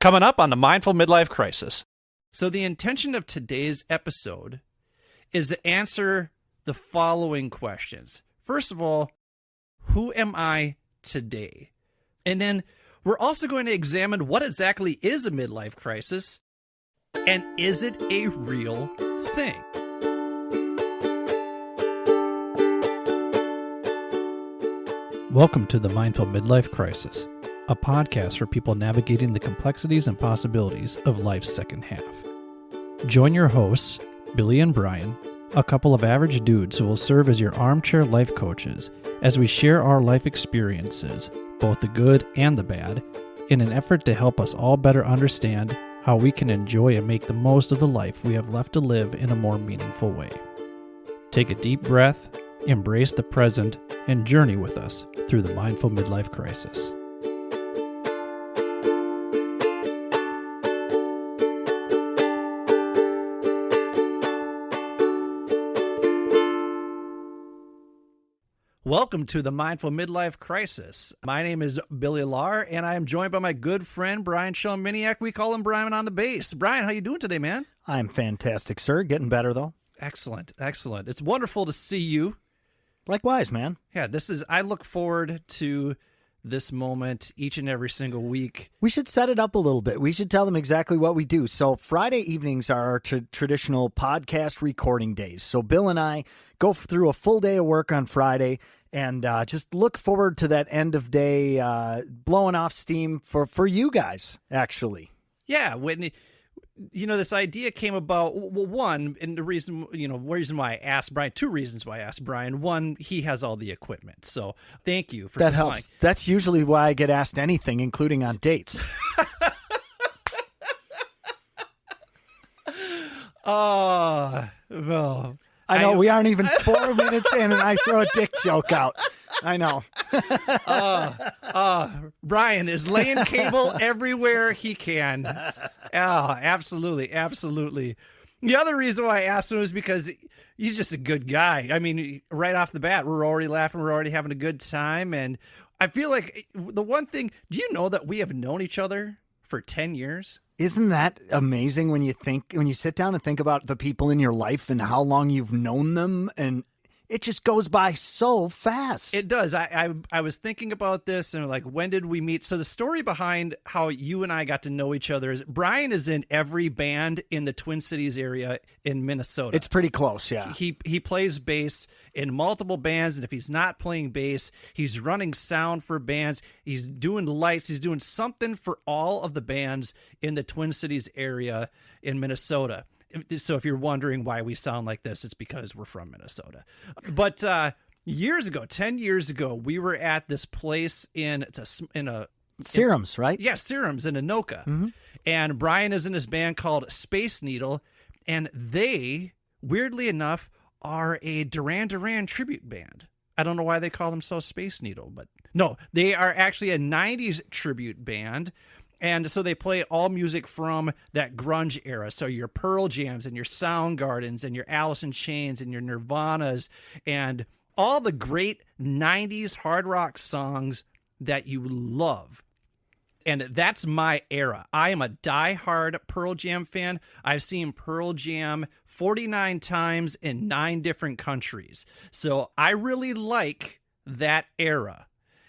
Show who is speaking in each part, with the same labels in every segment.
Speaker 1: Coming up on the Mindful Midlife Crisis. So the intention of today's episode is to answer the following questions. First of all, who am I today? And then we're also going to examine what exactly is a midlife crisis, and is it a real thing? Welcome to the Mindful Midlife Crisis, a podcast for people navigating the complexities and possibilities of life's second half. Join your hosts, Billy and Brian, a couple of average dudes who will serve as your armchair life coaches as we share our life experiences, both the good and the bad, in an effort to help us all better understand how we can enjoy and make the most of the life we have left to live in a more meaningful way. Take a deep breath, embrace the present, and journey with us through the Mindful Midlife Crisis. Welcome to the Mindful Midlife Crisis. My name is Billy Lahr, and I am joined by my good friend, Brian Shelminiak. We call him Brian on the bass. Brian, how you doing today, man?
Speaker 2: I'm fantastic, sir. Getting better, though.
Speaker 1: Excellent, excellent. It's wonderful to see you.
Speaker 2: Likewise, man.
Speaker 1: Yeah, I look forward to this moment each and every single week.
Speaker 2: We should set it up a little bit. We should tell them exactly what we do. So Friday evenings are our traditional podcast recording days. So Bill and I go through a full day of work on Friday and just look forward to that end of day blowing off steam for you guys, actually.
Speaker 1: Yeah, when this idea came about, well, one, and the reason why I asked Brian, two reasons why I asked Brian. One, he has all the equipment, so thank you for
Speaker 2: that helps. That's usually why I get asked anything, including on dates.
Speaker 1: Oh, well,
Speaker 2: I know we aren't even 4 minutes in, and I throw a dick joke out. I know.
Speaker 1: Brian is laying cable everywhere he can. Oh, absolutely, absolutely. The other reason why I asked him is because he's just a good guy. I mean, right off the bat, we're already laughing, we're already having a good time, and I feel like the one thing, do you know that we have known each other for 10 years?
Speaker 2: Isn't that amazing when you sit down and think about the people in your life and how long you've known them, and it just goes by so fast.
Speaker 1: It does. I was thinking about this and like, when did we meet? So the story behind how you and I got to know each other is Brian is in every band in the Twin Cities area in Minnesota.
Speaker 2: It's pretty close, yeah.
Speaker 1: He plays bass in multiple bands, and if he's not playing bass, he's running sound for bands. He's doing lights. He's doing something for all of the bands in the Twin Cities area in Minnesota. So if you're wondering why we sound like this, it's because we're from Minnesota. But 10 years ago, we were at this place in
Speaker 2: Serums, right?
Speaker 1: Yeah, Serums in Anoka.
Speaker 2: Mm-hmm.
Speaker 1: And Brian is in this band called Space Needle, and they, weirdly enough, are a Duran Duran tribute band. I don't know why they call themselves Space Needle, but no, they are actually a 90s tribute band. And so they play all music from that grunge era. So your Pearl Jams and your Soundgardens and your Alice in Chains and your Nirvanas and all the great 90s hard rock songs that you love. And that's my era. I am a diehard Pearl Jam fan. I've seen Pearl Jam 49 times in 9 different countries. So I really like that era.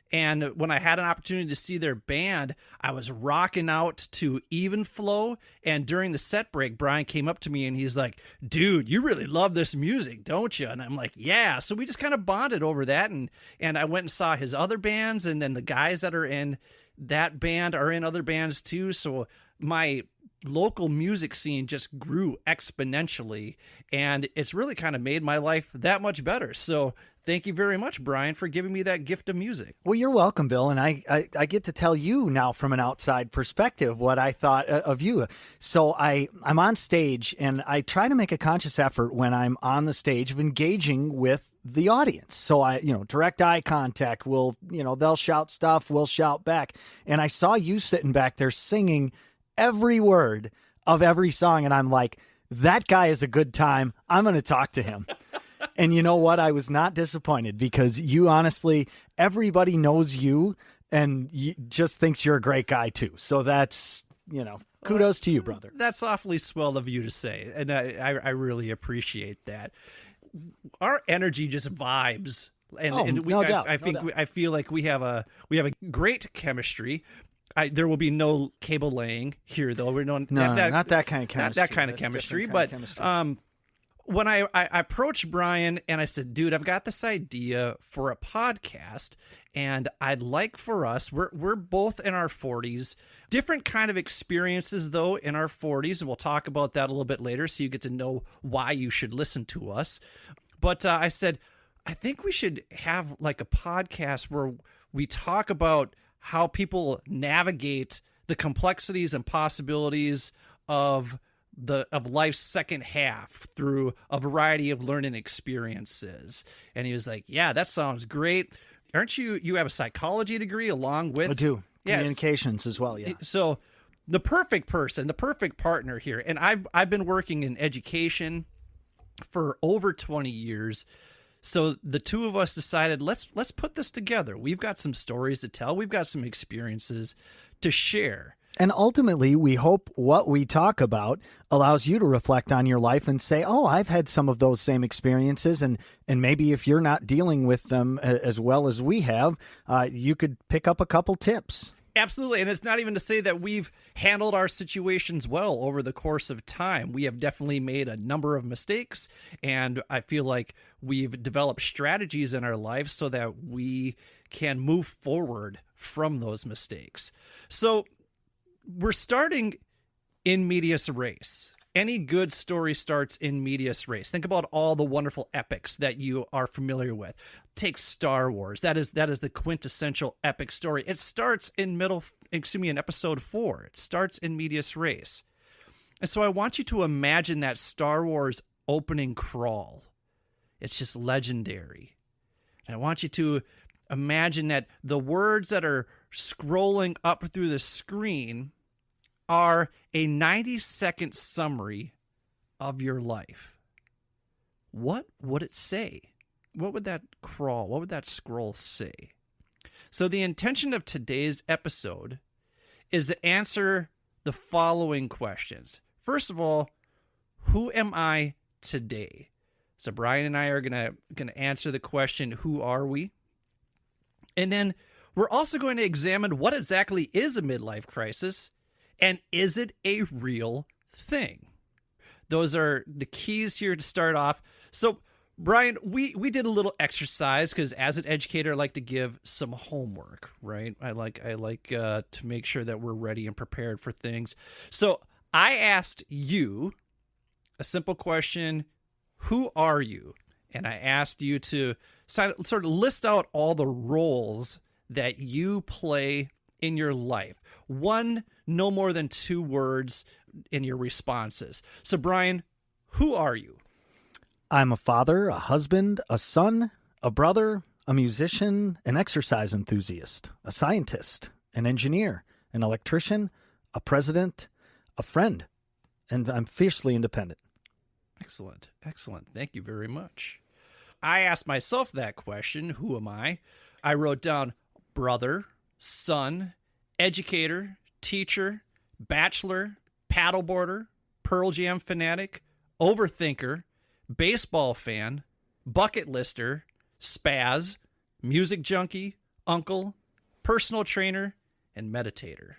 Speaker 1: And when I had an opportunity to see their band, I was rocking out to Even Flow. And during the set break, Brian came up to me and he's like, dude, you really love this music, don't you? And I'm like, yeah. So we just kind of bonded over that. And I went and saw his other bands. And then the guys that are in that band are in other bands too. So my local music scene just grew exponentially. And it's really kind of made my life that much better. So thank you very much, Brian, for giving me that gift of music.
Speaker 2: Well, you're welcome, Bill. And I get to tell you now from an outside perspective what I thought of you. So I'm on stage, and I try to make a conscious effort when I'm on the stage of engaging with the audience. So I, direct eye contact. They'll shout stuff, we'll shout back. And I saw you sitting back there singing every word of every song. And I'm like, that guy is a good time. I'm going to talk to him. And you know what? I was not disappointed, because you honestly, everybody knows you and just thinks you're a great guy too. So that's kudos to you, brother.
Speaker 1: That's awfully swell of you to say, and I really appreciate that. Our energy just vibes, and
Speaker 2: no doubt.
Speaker 1: I feel like we have a great chemistry. There will be no cable laying here, though. We don't
Speaker 2: not that kind of chemistry.
Speaker 1: Not that kind of chemistry, but when I approached Brian and I said, dude, I've got this idea for a podcast, and I'd like for us, we're both in our 40s, different kind of experiences, though, in our 40s, and we'll talk about that a little bit later so you get to know why you should listen to us. But I said, I think we should have like a podcast where we talk about how people navigate the complexities and possibilities of life's second half through a variety of learning experiences. And he was like, yeah, that sounds great. Aren't you have a psychology degree along with?
Speaker 2: I do. Communications as well. Yeah.
Speaker 1: So the perfect person, the perfect partner here. And I've been working in education for over 20 years. So the two of us decided, let's put this together. We've got some stories to tell. We've got some experiences to share.
Speaker 2: And ultimately, we hope what we talk about allows you to reflect on your life and say, oh, I've had some of those same experiences. And maybe if you're not dealing with them as well as we have, you could pick up a couple tips.
Speaker 1: Absolutely. And it's not even to say that we've handled our situations well over the course of time. We have definitely made a number of mistakes, and I feel like we've developed strategies in our lives so that we can move forward from those mistakes. So we're starting in medias res. Any good story starts in medias res. Think about all the wonderful epics that you are familiar with. Take Star Wars. That is the quintessential epic story. It starts in episode 4. It starts in medias res. And so I want you to imagine that Star Wars opening crawl. It's just legendary. And I want you to imagine that the words that are scrolling up through the screen are a 90-second summary of your life. What would it say? What would that scroll say? So the intention of today's episode is to answer the following questions. First of all, who am I today? So Brian and I are gonna answer the question, who are we? And then we're also going to examine what exactly is a midlife crisis, and is it a real thing? Those are the keys here to start off. So Brian, we did a little exercise because as an educator, I like to give some homework, right? I like to make sure that we're ready and prepared for things. So I asked you a simple question, who are you? And I asked you to sort of list out all the roles that you play in your life. No more than 2 words in your responses. So Brian, who are you?
Speaker 2: I'm a father, a husband, a son, a brother, a musician, an exercise enthusiast, a scientist, an engineer, an electrician, a president, a friend, and I'm fiercely independent.
Speaker 1: Excellent. Thank you very much. I asked myself that question, who am I? I wrote down brother, son, educator, teacher, bachelor, paddleboarder, Pearl Jam fanatic, overthinker, baseball fan, bucket lister, spaz, music junkie, uncle, personal trainer, and meditator.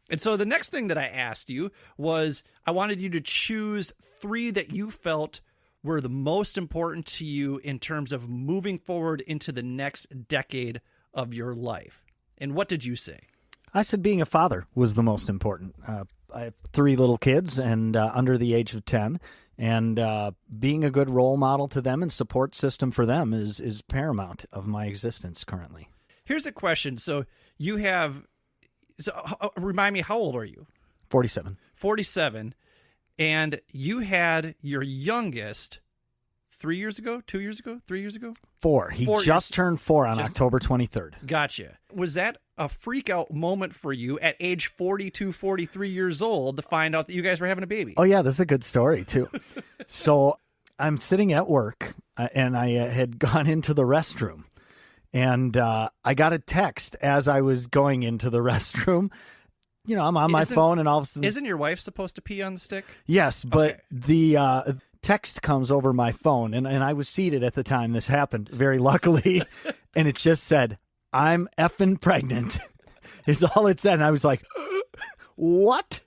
Speaker 1: And so the next thing that I asked you was I wanted you to choose 3 that you felt were the most important to you in terms of moving forward into the next decade of your life. And what did you say?
Speaker 2: I said being a father was the most important. I have 3 little kids and under the age of 10. And being a good role model to them and support system for them is paramount of my existence currently.
Speaker 1: Here's a question. So remind me, how old are you?
Speaker 2: 47.
Speaker 1: 47. And you had your youngest 3 years ago, 2 years ago, 3 years ago?
Speaker 2: 4. He just turned 4 on October 23rd.
Speaker 1: Gotcha. Was that a freak out moment for you at age 42, 43 years old to find out that you guys were having a baby?
Speaker 2: Oh, yeah, this is a good story, too. So I'm sitting at work, and I had gone into the restroom, and I got a text as I was going into the restroom I'm on my phone and all of a sudden.
Speaker 1: Isn't your wife supposed to pee on the stick?
Speaker 2: Yes, but
Speaker 1: Okay.
Speaker 2: the text comes over my phone, and I was seated at the time this happened, very luckily, and it just said, "I'm effing pregnant," is all it said. And I was like, what?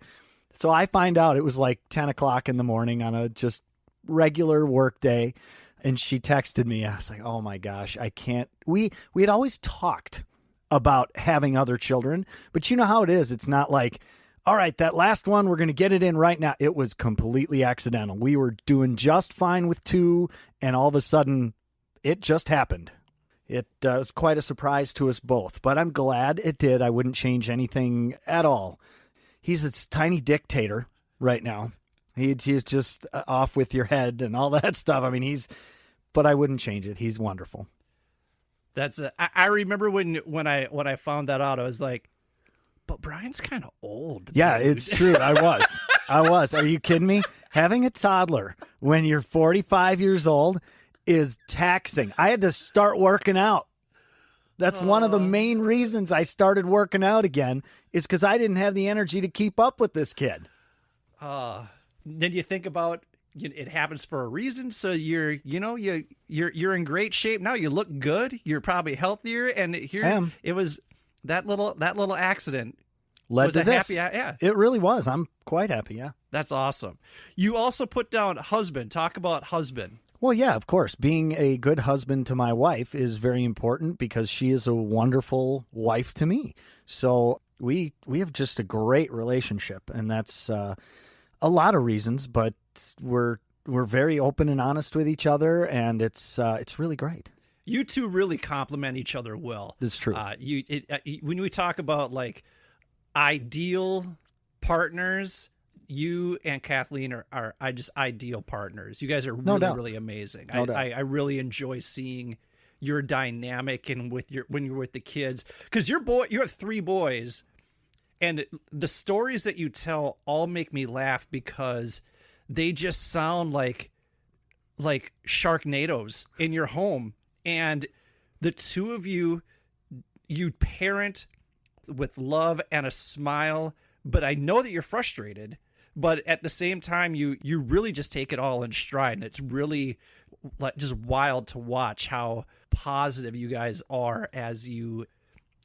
Speaker 2: So I find out it was like 10 o'clock in the morning on a just regular work day, and she texted me. I was like, oh my gosh, I can't. We had always talked about having other children, but you know how it is. It's not like, all right, that last one, we're going to get it in right now. It was completely accidental. We were doing just fine with 2, and all of a sudden, it just happened. It was quite a surprise to us both, but I'm glad it did. I wouldn't change anything at all. He's this tiny dictator right now. He's just off with your head and all that stuff. I mean, but I wouldn't change it. He's wonderful.
Speaker 1: I remember when I found that out, I was like, but Brian's kind of old.
Speaker 2: Yeah,
Speaker 1: dude.
Speaker 2: it's true. I was. Are you kidding me? Having a toddler when you're 45 years old is taxing. I had to start working out. That's one of the main reasons I started working out again, is because I didn't have the energy to keep up with this kid.
Speaker 1: Then you think about it happens for a reason. So you're in great shape now. You look good. You're probably healthier. And here it was that little accident
Speaker 2: led to this.
Speaker 1: happy. Yeah,
Speaker 2: it really was. I'm quite happy. Yeah,
Speaker 1: that's awesome. You also put down husband. Talk about husband.
Speaker 2: Well, yeah, of course. Being a good husband to my wife is very important because she is a wonderful wife to me. So we have just a great relationship, and that's a lot of reasons. But we're very open and honest with each other, and it's really great.
Speaker 1: You two really complement each other well.
Speaker 2: It's true.
Speaker 1: When we talk about like ideal partners, you and Kathleen are just ideal partners. You guys are really amazing. I really enjoy seeing your dynamic and when you're with the kids, because you have 3 boys, and the stories that you tell all make me laugh because they just sound like Sharknadoes in your home. And the 2 of you parent with love and a smile, but I know that you're frustrated. But at the same time, you really just take it all in stride, and it's really just wild to watch how positive you guys are as you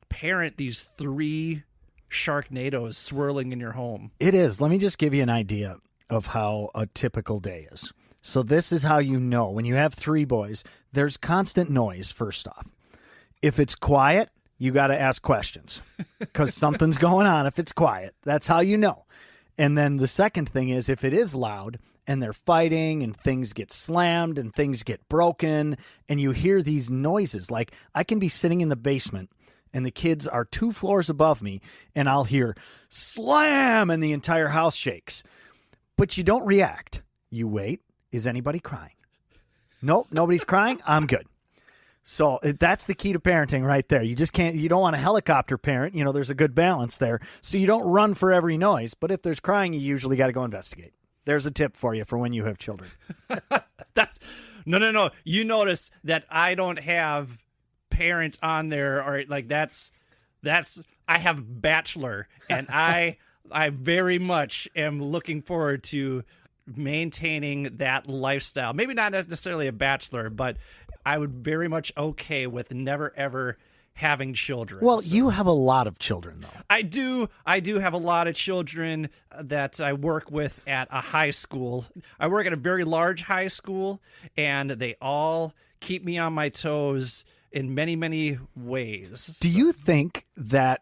Speaker 1: parent these 3 Sharknadoes swirling in your home.
Speaker 2: It is. Let me just give you an idea of how a typical day is. So this is how you know. When you have 3 boys, there's constant noise, first off. If it's quiet, you got to ask questions because something's going on if it's quiet. That's how you know. And then the second thing is, if it is loud and they're fighting and things get slammed and things get broken and you hear these noises, like I can be sitting in the basement and the kids are 2 floors above me and I'll hear slam and the entire house shakes. But you don't react. You wait. Is anybody crying? Nope, nobody's crying. I'm good. So that's the key to parenting right there. You don't want a helicopter parent. There's a good balance there. So you don't run for every noise. But if there's crying, you usually got to go investigate. There's a tip for you for when you have children.
Speaker 1: No. You notice that I don't have parent on there, or like that's I have bachelor, and I very much am looking forward to maintaining that lifestyle. Maybe not necessarily a bachelor, but I would very much okay with never ever having children.
Speaker 2: Well, you have a lot of children, though.
Speaker 1: I do have a lot of children that I work with at a high school. I work at a very large high school, and they all keep me on my toes in many, many ways.
Speaker 2: Do you think that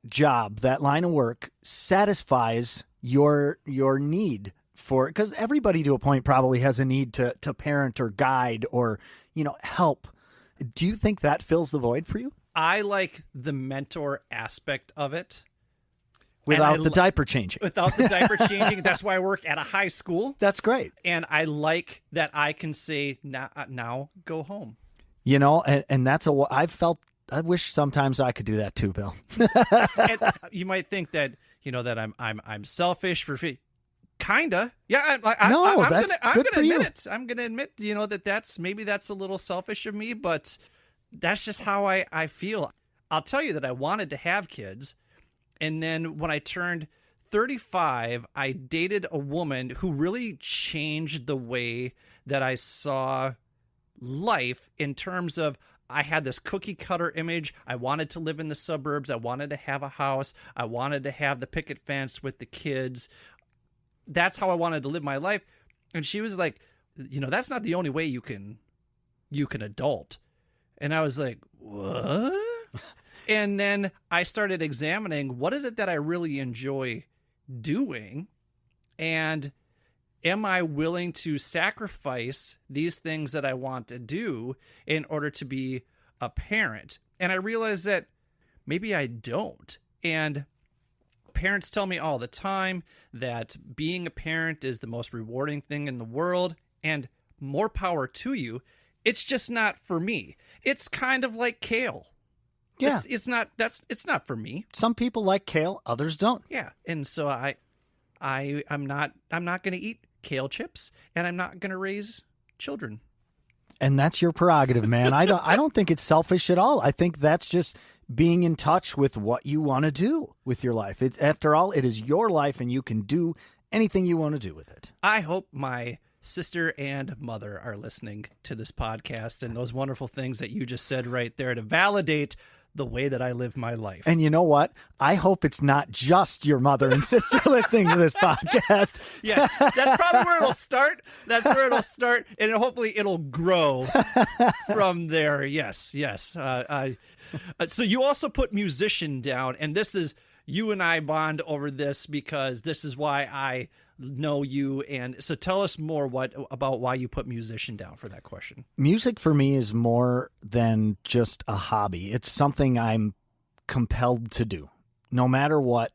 Speaker 2: job, that line of work, satisfies your need for, because everybody to a point probably has a need to parent or guide or, help. Do you think that fills the void for you?
Speaker 1: I like the mentor aspect of it.
Speaker 2: Without the diaper changing.
Speaker 1: Without the diaper changing. That's why I work at a high school.
Speaker 2: That's great.
Speaker 1: And I like that I can say, now go home.
Speaker 2: And that's I wish sometimes I could do that too, Bill.
Speaker 1: And you might think that, that I'm selfish for kinda. Yeah. I'm gonna admit it. I'm gonna admit, that's a little selfish of me, but that's just how I feel. I'll tell you that I wanted to have kids, And then when I turned 35, I dated a woman who really changed the way that I saw life in terms of I had this cookie cutter image. I wanted to live in the suburbs. I wanted to have a house. I wanted to have the picket fence with the kids. That's how I wanted to live my life. And she was like, that's not the only way you can adult. And I was like, what? And then I started examining, what is it that I really enjoy doing? And am I willing to sacrifice these things that I want to do in order to be a parent? And I realized that maybe I don't. And parents tell me all the time that being a parent is the most rewarding thing in the world, and more power to you. It's just not for me. It's kind of like kale.
Speaker 2: Yeah.
Speaker 1: It's not for me.
Speaker 2: Some people like kale, others don't.
Speaker 1: Yeah. And so I'm not going to eat kale chips, and I'm not going to raise children.
Speaker 2: And that's your prerogative, man. I don't think it's selfish at all. I think that's just being in touch with what you want to do with your life. It's, after all, it is your life, and you can do anything you want to do with it.
Speaker 1: I hope my sister and mother are listening to this podcast and those wonderful things that you just said right there to validate the way that I live my life.
Speaker 2: And you know what? I hope it's not just your mother and sister listening to this podcast.
Speaker 1: Yeah, that's probably where it'll start. And hopefully it'll grow from there. Yes. So you also put musician down, and this is, you and I bond over this because this is why I know you. And so tell us more about why you put musician down for that question.
Speaker 2: Music for me is more than just a hobby. It's something I'm compelled to do no matter what.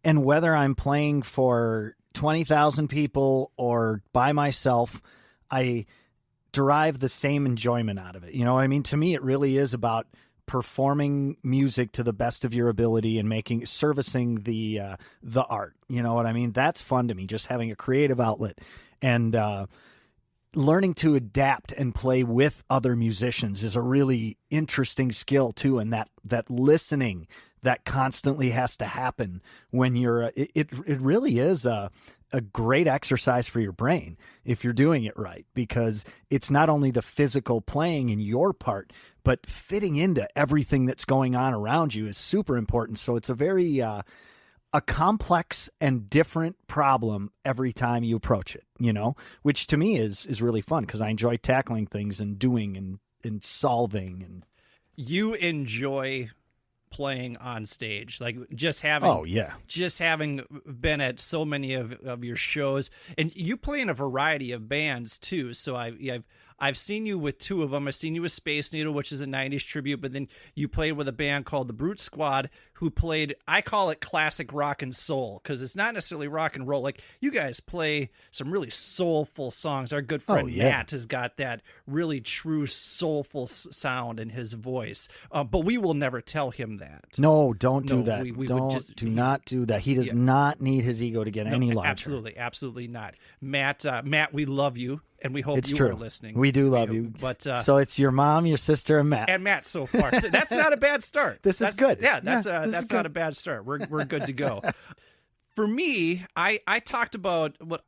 Speaker 2: And whether I'm playing for 20,000 people or by myself, I derive the same enjoyment out of it. You know what I mean? To me, it really is about performing music to the best of your ability and servicing the art. You know what I mean? That's fun to me, just having a creative outlet and learning to adapt and play with other musicians is a really interesting skill too. And that listening that constantly has to happen when you're, it really is a great exercise for your brain if you're doing it right, because it's not only the physical playing in your part, but fitting into everything that's going on around you is super important. So it's a very a complex and different problem every time you approach it, which to me is really fun because I enjoy tackling things and doing and solving. And
Speaker 1: you enjoy playing on stage, like just having been at so many of your shows, and you play in a variety of bands too. So I've seen you with two of them. I've seen you with Space Needle, which is a 90s tribute, but then you played with a band called the Brute Squad, who played, I call it classic rock and soul, because it's not necessarily rock and roll. Like, you guys play some really soulful songs. Our good friend Matt has got that really true soulful sound in his voice, but we will never tell him that.
Speaker 2: No, don't do that. Do not do that. He does not need his ego to get any larger.
Speaker 1: Absolutely not. Matt, we love you. And we hope you are listening.
Speaker 2: We do love you.
Speaker 1: But
Speaker 2: so it's your mom, your sister, and Matt.
Speaker 1: And Matt so far. So that's not a bad start.
Speaker 2: This is good.
Speaker 1: Yeah, that's not a bad start. We're good to go. For me, I talked about what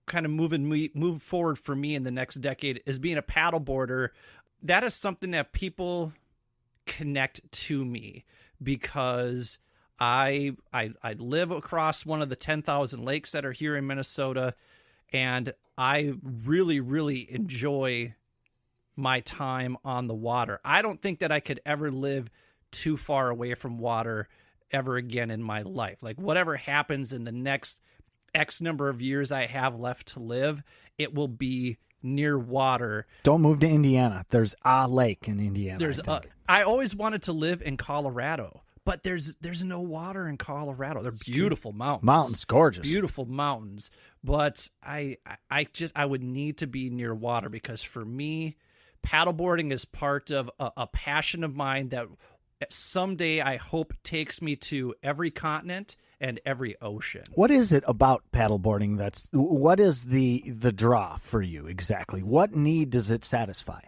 Speaker 1: kind of move forward for me in the next decade is being a paddleboarder. That is something that people connect to me because I live across one of the 10,000 lakes that are here in Minnesota, and I really, really enjoy my time on the water. I don't think that I could ever live too far away from water ever again in my life. Like, whatever happens in the next X number of years I have left to live, it will be near water.
Speaker 2: Don't move to Indiana. There's a lake in Indiana.
Speaker 1: I always wanted to live in Colorado, but there's no water in Colorado. They're beautiful mountains.
Speaker 2: Mountains, gorgeous.
Speaker 1: Beautiful mountains. But I would need to be near water, because for me, paddleboarding is part of a passion of mine that someday I hope takes me to every continent and every ocean.
Speaker 2: What is it about paddleboarding what is the draw for you exactly? What need does it satisfy?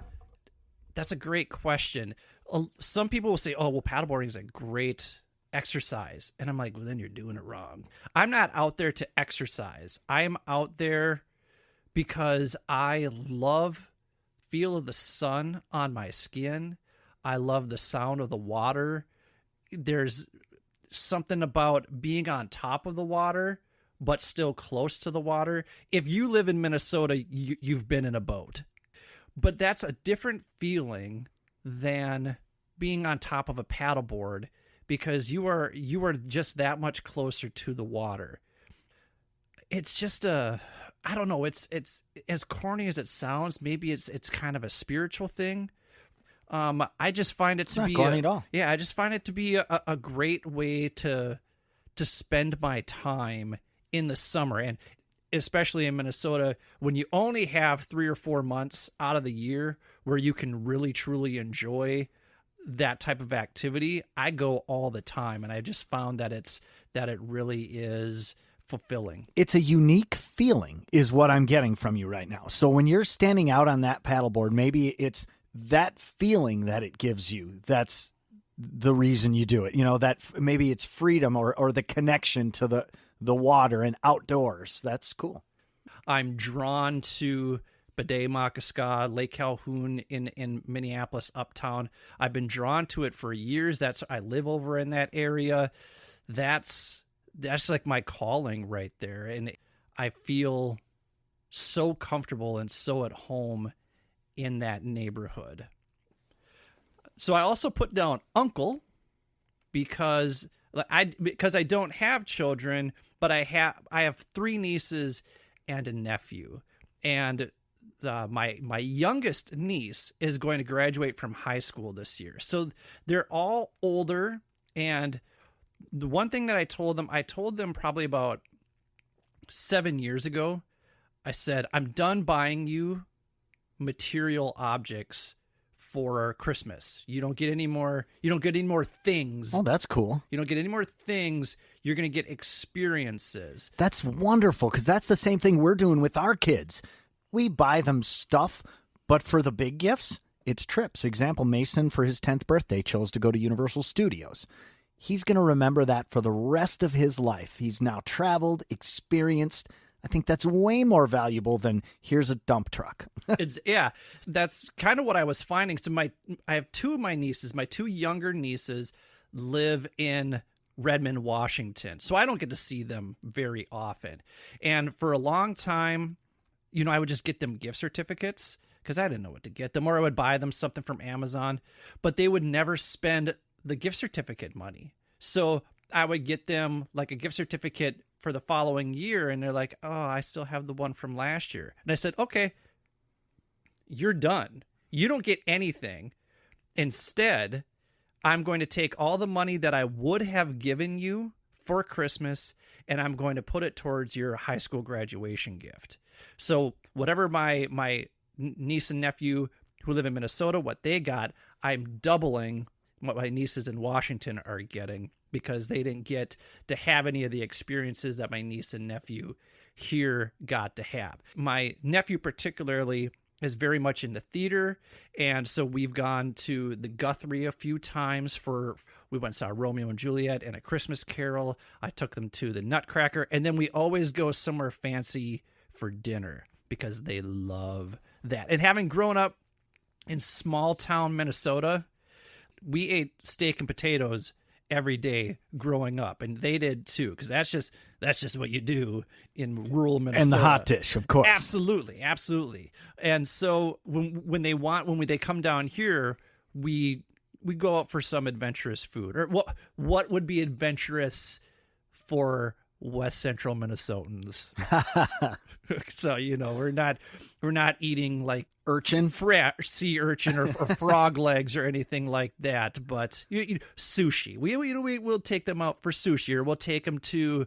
Speaker 1: That's a great question. Some people will say, oh, well, paddleboarding is a great exercise. And I'm like, well, then you're doing it wrong. I'm not out there to exercise. I'm out there because I love feel of the sun on my skin. I love the sound of the water. There's something about being on top of the water, but still close to the water. If you live in Minnesota, you've been in a boat. But that's a different feeling than being on top of a paddleboard, because you are just that much closer to the water. It's just I don't know, it's as corny as it sounds, maybe it's kind of a spiritual thing. I just find it to be
Speaker 2: corny at all.
Speaker 1: Yeah, I just find it to be a great way to spend my time in the summer, and especially in Minnesota, when you only have 3 or 4 months out of the year where you can really truly enjoy that type of activity. I go all the time, and I just found that it really is fulfilling.
Speaker 2: It's a unique feeling is what I'm getting from you right now. So when you're standing out on that paddleboard, maybe it's that feeling that it gives you. That's the reason you do it. You know, that maybe it's freedom or the connection to the water and outdoors. That's cool.
Speaker 1: I'm drawn to Bede-Makaska, Lake Calhoun in Minneapolis, uptown. I've been drawn to it for years. I live over in that area. That's like my calling right there. And I feel so comfortable and so at home in that neighborhood. So I also put down uncle because I don't have children, but I have 3 nieces and a nephew. And my youngest niece is going to graduate from high school this year. So they're all older. And the one thing that I told them probably about 7 years ago, I said, I'm done buying you material objects for Christmas. You don't get any more things.
Speaker 2: Oh, that's cool.
Speaker 1: You don't get any more things. You're going to get experiences.
Speaker 2: That's wonderful, because that's the same thing we're doing with our kids. We buy them stuff, but for the big gifts, it's trips. Example, Mason, for his 10th birthday, chose to go to Universal Studios. He's going to remember that for the rest of his life. He's now traveled, experienced. I think that's way more valuable than here's a dump truck.
Speaker 1: That's kind of what I was finding. So I have 2 of my nieces, my 2 younger nieces live in Redmond, Washington. So I don't get to see them very often. And for a long time, I would just get them gift certificates because I didn't know what to get them, or I would buy them something from Amazon, but they would never spend the gift certificate money. So I would get them like a gift certificate for the following year, and they're like, oh, I still have the one from last year. And I said, okay, you're done. You don't get anything. Instead, I'm going to take all the money that I would have given you for Christmas, and I'm going to put it towards your high school graduation gift. So whatever my niece and nephew who live in Minnesota, what they got, I'm doubling what my nieces in Washington are getting, because they didn't get to have any of the experiences that my niece and nephew here got to have. My nephew particularly is very much into theater, and so we've gone to the Guthrie a few times. We went and saw Romeo and Juliet and A Christmas Carol. I took them to the Nutcracker, and then we always go somewhere fancy for dinner because they love that. And having grown up in small town Minnesota, we ate steak and potatoes every day growing up, and they did too, because that's just what you do in rural Minnesota.
Speaker 2: And the hot dish, of course.
Speaker 1: Absolutely. And so when they come down here, we go out for some adventurous food. Or what would be adventurous for West Central Minnesotans? So we're not eating like
Speaker 2: urchin,
Speaker 1: sea urchin or frog legs or anything like that. But sushi, we'll take them out for sushi, or we'll take them to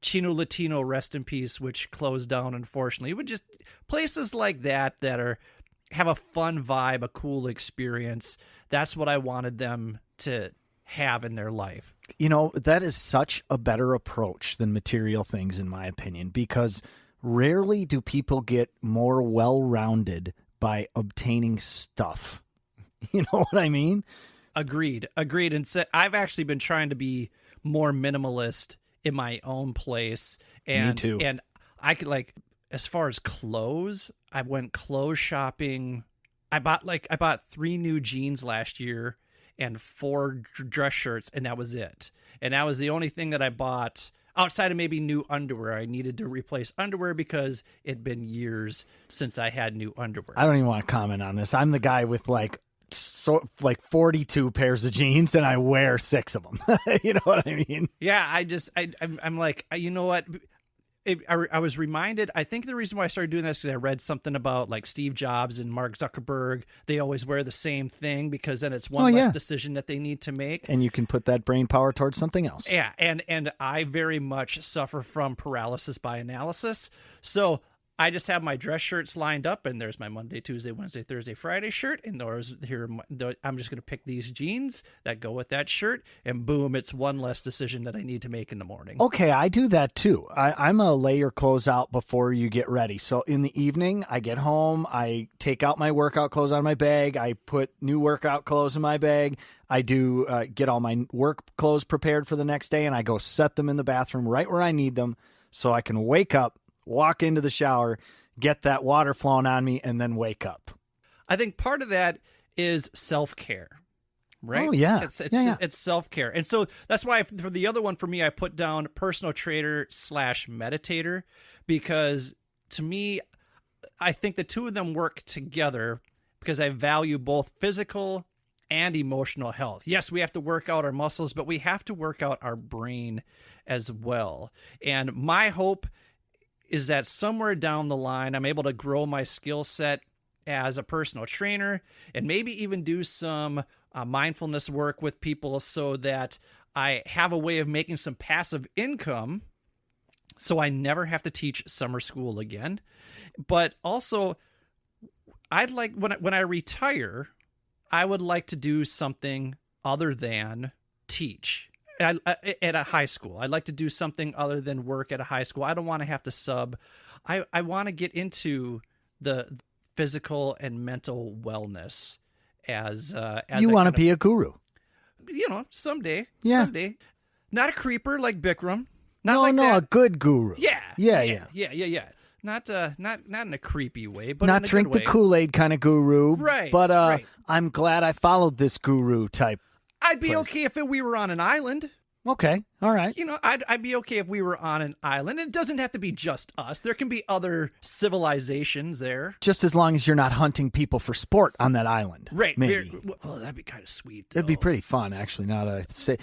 Speaker 1: Chino Latino, rest in peace, which closed down unfortunately. But just places like that have a fun vibe, a cool experience. That's what I wanted them to have in their life.
Speaker 2: That is such a better approach than material things, in my opinion, because rarely do people get more well-rounded by obtaining stuff. You know what I mean?
Speaker 1: Agreed. And so I've actually been trying to be more minimalist in my own place. And,
Speaker 2: Me too.
Speaker 1: And I could as far as clothes, I went clothes shopping. I bought 3 new jeans last year and 4 dress shirts, and that was it. And that was the only thing that I bought outside of maybe new underwear. I needed to replace underwear because it'd been years since I had new underwear.
Speaker 2: I don't even want to comment on this. I'm the guy with like 42 pairs of jeans, and I wear 6 of them. You know what I mean?
Speaker 1: Yeah, I'm like, you know what? I was reminded, I think the reason why I started doing this is I read something about like Steve Jobs and Mark Zuckerberg. They always wear the same thing because then it's one less decision that they need to make.
Speaker 2: And you can put that brain power towards something else.
Speaker 1: Yeah, and I very much suffer from paralysis by analysis. So I just have my dress shirts lined up, and there's my Monday, Tuesday, Wednesday, Thursday, Friday shirt, and I'm just going to pick these jeans that go with that shirt, and boom, it's one less decision that I need to make in the morning.
Speaker 2: Okay, I do that too. I'm a lay your clothes out before you get ready. So in the evening, I get home, I take out my workout clothes out of my bag, I put new workout clothes in my bag, I do get all my work clothes prepared for the next day, and I go set them in the bathroom right where I need them so I can wake up, walk into the shower, get that water flowing on me, and then wake up.
Speaker 1: I think part of that is self-care, right?
Speaker 2: Oh, yeah.
Speaker 1: It's self-care. And so that's why for the other one, for me, I put down personal trainer / meditator, because to me, I think the two of them work together because I value both physical and emotional health. Yes, we have to work out our muscles, but we have to work out our brain as well. And my hope is that somewhere down the line, I'm able to grow my skill set as a personal trainer and maybe even do some mindfulness work with people so that I have a way of making some passive income so I never have to teach summer school again. But also, I'd like, when I retire, I would like to do something other than teach. At a high school. I'd like to do something other than work at a high school. I don't want to have to sub. I want to get into the physical and mental wellness as
Speaker 2: you want to be a guru.
Speaker 1: You know, someday.
Speaker 2: Yeah.
Speaker 1: Someday. Not a creeper like Bikram.
Speaker 2: No, a good guru.
Speaker 1: Yeah.
Speaker 2: Yeah.
Speaker 1: Not in a creepy way, but
Speaker 2: not
Speaker 1: in a
Speaker 2: drink
Speaker 1: good
Speaker 2: the
Speaker 1: way.
Speaker 2: Kool-Aid kind of guru.
Speaker 1: Right.
Speaker 2: But
Speaker 1: right.
Speaker 2: I'm glad I followed this guru type.
Speaker 1: I'd be okay if we were on an island.
Speaker 2: Okay. All right.
Speaker 1: You know, I'd be okay if we were on an island. It doesn't have to be just us. There can be other civilizations there.
Speaker 2: Just as long as you're not hunting people for sport on that island.
Speaker 1: Right.
Speaker 2: Maybe.
Speaker 1: Oh, that'd be kind of sweet, though.
Speaker 2: It'd be pretty fun, actually, now that I say.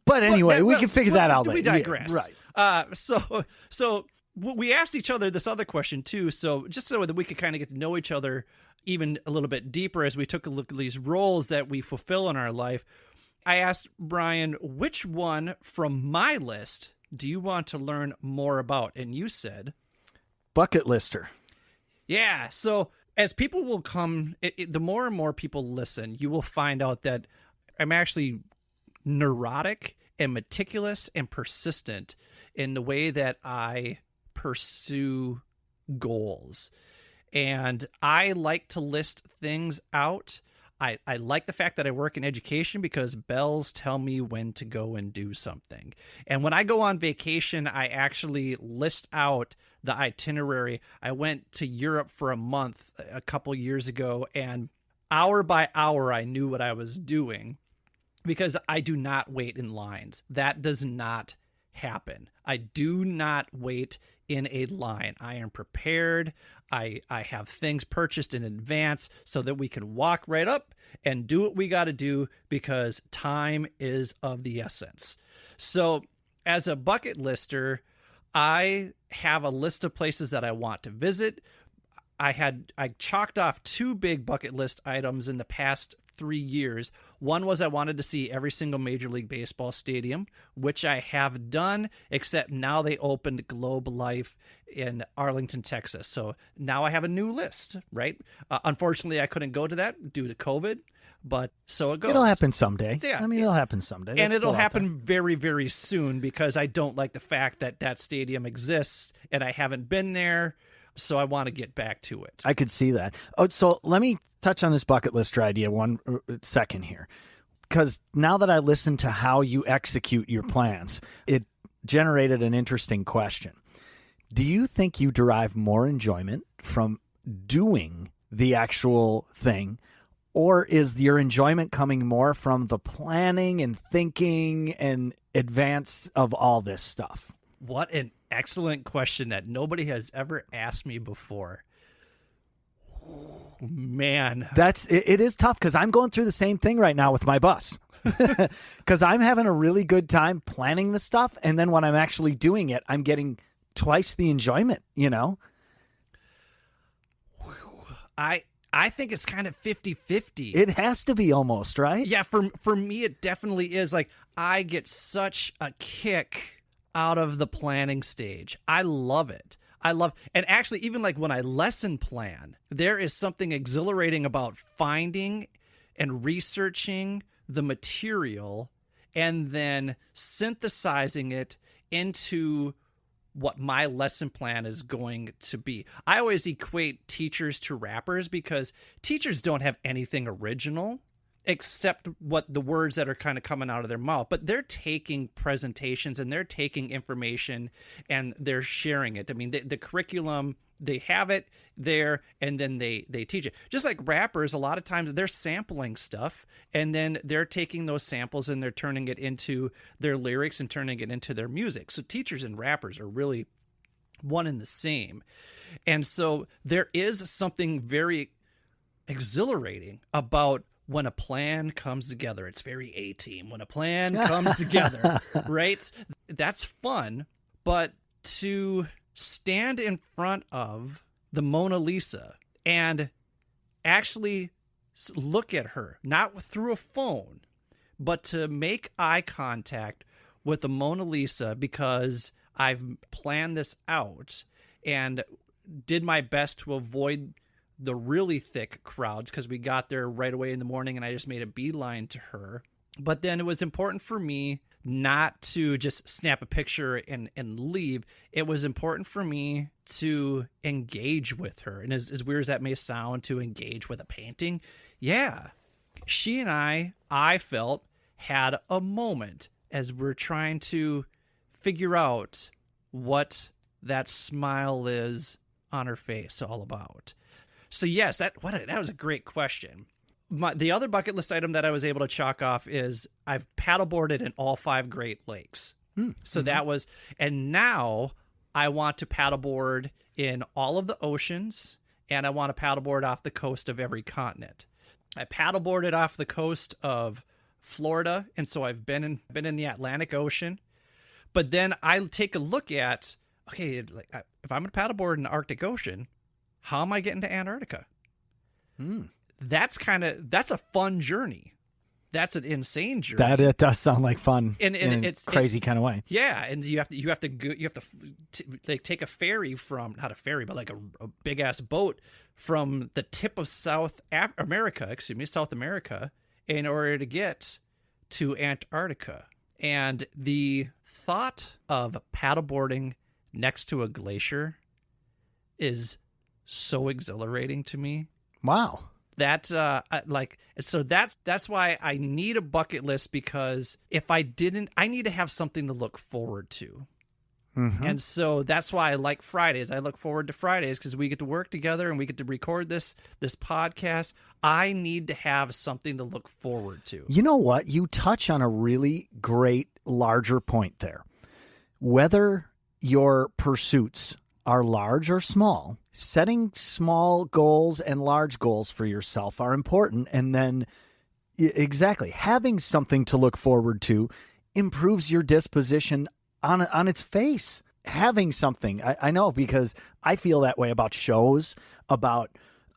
Speaker 2: But anyway, we can figure that out later.
Speaker 1: We digress.
Speaker 2: Yeah, right.
Speaker 1: So we asked each other this other question, too. So just so that we could kind of get to know each other even a little bit deeper as we took a look at these roles that we fulfill in our life. I asked Brian, which one from my list do you want to learn more about? And you said...
Speaker 2: bucket lister.
Speaker 1: Yeah. So as people will come, the more and more people listen, you will find out that I'm actually neurotic and meticulous and persistent in the way that I pursue goals. And I like to list things out. I like the fact that I work in education because bells tell me when to go and do something. And when I go on vacation, I actually list out the itinerary. I went to Europe for a month a couple years ago, and hour by hour, I knew what I was doing because I do not wait in lines. That does not happen. I do not wait in a line. I am prepared. I have things purchased in advance so that we can walk right up and do what we got to do because time is of the essence. So as a bucket lister, I have a list of places that I want to visit. I chalked off 2 big bucket list items in the past 3 years. One was I wanted to see every single Major League Baseball stadium, which I have done, except now they opened Globe Life in Arlington, Texas. So now I have a new list, right? Unfortunately, I couldn't go to that due to COVID, but so it goes.
Speaker 2: It'll happen someday.
Speaker 1: Yeah.
Speaker 2: I mean, it'll happen someday.
Speaker 1: And it'll happen very, very soon because I don't like the fact that that stadium exists and I haven't been there. So I want to get back to it.
Speaker 2: I could see that. Oh, so let me touch on this bucket lister idea one second here. because now that I listen to how you execute your plans, it generated an interesting question. Do you think you derive more enjoyment from doing the actual thing, or is your enjoyment coming more from the planning and thinking and advance of all this stuff?
Speaker 1: What an excellent question that nobody has ever asked me before. Man,
Speaker 2: It is tough because I'm going through the same thing right now with my bus. Because I'm having a really good time planning the stuff, and then when I'm actually doing it, I'm getting twice the enjoyment, you know?
Speaker 1: I think it's kind of 50-50.
Speaker 2: It has to be almost, right?
Speaker 1: Yeah, for me it definitely is. Like, I get such a kick out of the planning stage. I love it. And actually, even like when I lesson plan, there is something exhilarating about finding and researching the material and then synthesizing it into what my lesson plan is going to be. I always equate teachers to rappers because teachers don't have anything original except what the words that are kind of coming out of their mouth, but they're taking presentations and they're taking information and they're sharing it. I mean, the curriculum, they have it there and then they teach it. Just like rappers, a lot of times they're sampling stuff and then they're taking those samples and they're turning it into their lyrics and turning it into their music. So teachers and rappers are really one and the same. And so there is something very exhilarating about when a plan comes together. It's very A-team. When a plan comes together, right? That's fun. But to stand in front of the Mona Lisa and actually look at her, not through a phone, but to make eye contact with the Mona Lisa because I've planned this out and did my best to avoid the really thick crowds because we got there right away in the morning and I just made a beeline to her. But then it was important for me not to just snap a picture and leave. It was important for me to engage with her. And as weird as that may sound, to engage with a painting, yeah, she and I felt, had a moment as we're trying to figure out what that smile is on her face all about. So yes, that was a great question. The other bucket list item that I was able to chalk off is I've paddleboarded in all 5 Great Lakes. So that was, and now I want to paddleboard in all of the oceans, and I want to paddleboard off the coast of every continent. I paddleboarded off the coast of Florida, and so I've been in the Atlantic Ocean. But then I take a look at, okay, if I'm going to paddleboard in the Arctic Ocean, how am I getting to Antarctica? That's a fun journey. That's an insane journey.
Speaker 2: That it does sound like fun
Speaker 1: and
Speaker 2: in
Speaker 1: it's
Speaker 2: a crazy kind of way.
Speaker 1: Yeah, and you have to like take a ferry from, not a ferry, but like a big ass boat from the tip of South America, in order to get to Antarctica. And the thought of paddleboarding next to a glacier is so exhilarating to me.
Speaker 2: Wow.
Speaker 1: That's why I need a bucket list, because if I didn't, I need to have something to look forward to. And so that's why I like Fridays. I look forward to Fridays because we get to work together and we get to record this podcast. I need to have something to look forward to.
Speaker 2: You know what? You touch on a really great larger point there. Whether your pursuits are large or small, setting small goals and large goals for yourself are important. And then exactly having something to look forward to improves your disposition on its face. Having something, I know, because I feel that way about shows, about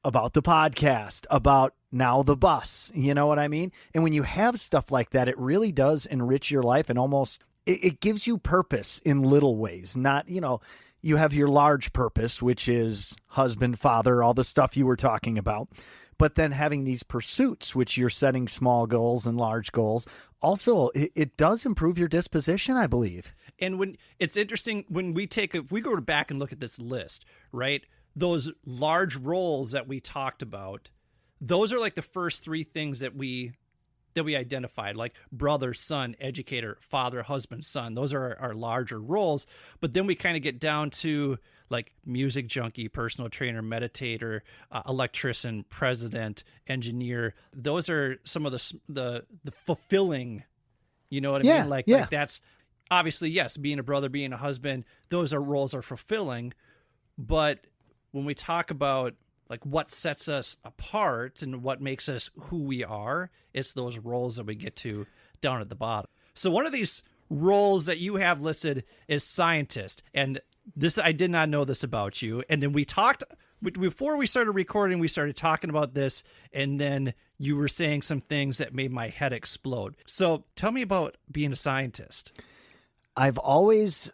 Speaker 2: the podcast, about now the bus, you know what I mean? And when you have stuff like that, it really does enrich your life, and almost it gives you purpose in little ways. Not, you have your large purpose, which is husband, father, all the stuff you were talking about. But then having these pursuits, which you're setting small goals and large goals, also it does improve your disposition, I believe.
Speaker 1: And when it's interesting, when if we go back and look at this list, right? Those large roles that we talked about, those are like the first 3 things that we that we identified, like brother, son, educator, father, husband, son. Those are our larger roles. But then we kind of get down to like music junkie, personal trainer, meditator, electrician, president, engineer. Those are some of the fulfilling, you know what I mean? Like that's obviously, yes, being a brother, being a husband, those are roles are fulfilling. But when we talk about like what sets us apart and what makes us who we are, it's those roles that we get to down at the bottom. So one of these roles that you have listed is scientist. And this, I did not know this about you. And then we talked, before we started recording, we started talking about this. And then you were saying some things that made my head explode. So tell me about being a scientist.
Speaker 2: I've always,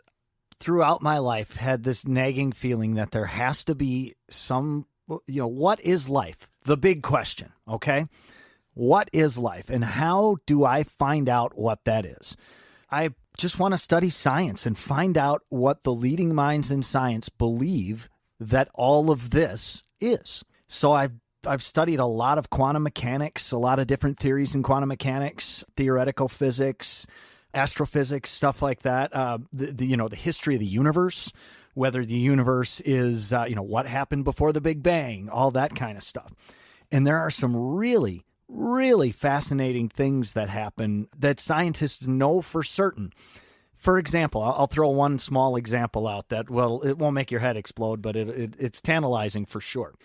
Speaker 2: throughout my life, had this nagging feeling that there has to be some, what is life? The big question, okay? What is life, and how do I find out what that is? I just want to study science and find out what the leading minds in science believe that all of this is. So I've studied a lot of quantum mechanics, a lot of different theories in quantum mechanics, theoretical physics, astrophysics, stuff like that. The history of the universe, whether the universe is, what happened before the Big Bang, all that kind of stuff. And there are some really, really fascinating things that happen that scientists know for certain. For example, I'll throw one small example out that, well, it won't make your head explode, but it's tantalizing for sure.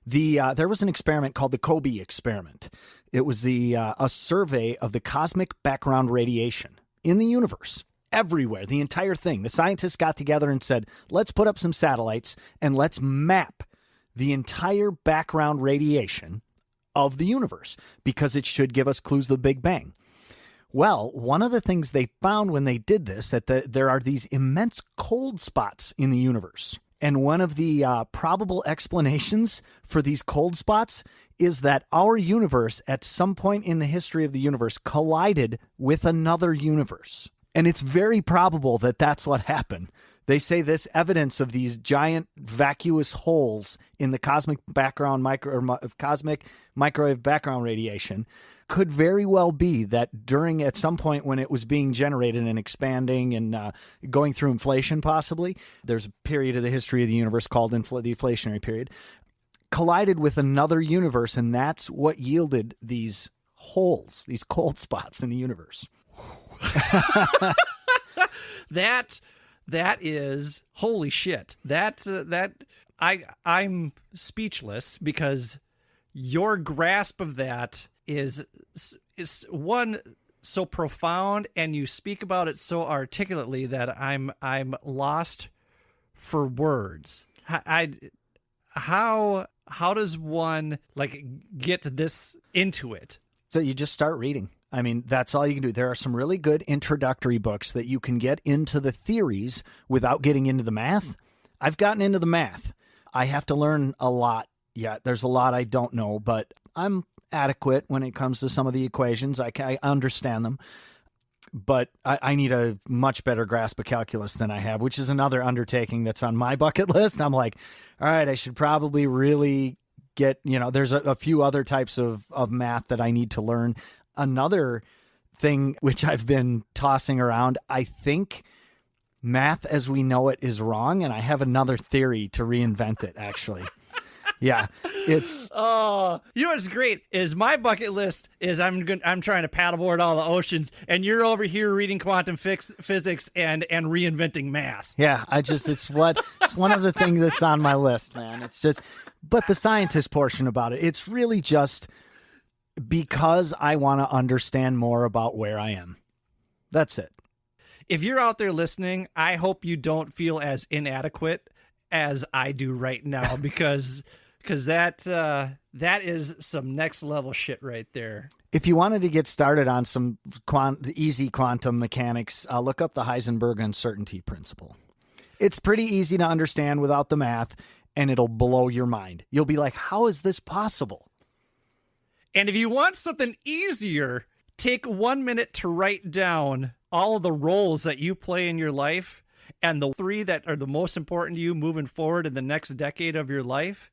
Speaker 2: There was an experiment called the Kobe experiment. It was a survey of the cosmic background radiation in the universe, everywhere, the entire thing. The scientists got together and said, let's put up some satellites and let's map the entire background radiation of the universe because it should give us clues to the Big Bang. Well, one of the things they found when they did this, that there are these immense cold spots in the universe. And one of the probable explanations for these cold spots is that our universe, at some point in the history of the universe, collided with another universe. And it's very probable that that's what happened. They say this evidence of these giant vacuous holes in the cosmic microwave background radiation could very well be that at some point when it was being generated and expanding and going through inflation, possibly, there's a period of the history of the universe called the inflationary period, collided with another universe, and that's what yielded these holes, these cold spots in the universe.
Speaker 1: That is holy shit. I'm speechless because your grasp of that is one so profound, and you speak about it so articulately that I'm lost for words. How does one like get this into it?
Speaker 2: So you just start reading. I mean, that's all you can do. There are some really good introductory books that you can get into the theories without getting into the math. I've gotten into the math. I have to learn a lot yet. There's a lot I don't know, but I'm adequate when it comes to some of the equations. I understand them, but I need a much better grasp of calculus than I have, which is another undertaking that's on my bucket list. I'm like, all right, I should probably really get, there's a few other types of math that I need to learn. Another thing which I've been tossing around, I think math as we know it is wrong, and I have another theory to reinvent it, actually. Yeah, it's...
Speaker 1: Oh, you know what's great is my bucket list is I'm trying to paddleboard all the oceans, and you're over here reading quantum physics and reinventing math.
Speaker 2: Yeah, it's one of the things that's on my list, man. It's just, but the scientist portion about it, it's really just because I want to understand more about where I am. That's it.
Speaker 1: If you're out there listening, I hope you don't feel as inadequate as I do right now, because that is some next level shit right there.
Speaker 2: If you wanted to get started on some easy quantum mechanics, look up the Heisenberg uncertainty principle. It's pretty easy to understand without the math, and it'll blow your mind. You'll be like, how is this possible?
Speaker 1: And if you want something easier, take 1 minute to write down all of the roles that you play in your life and the 3 that are the most important to you moving forward in the next decade of your life.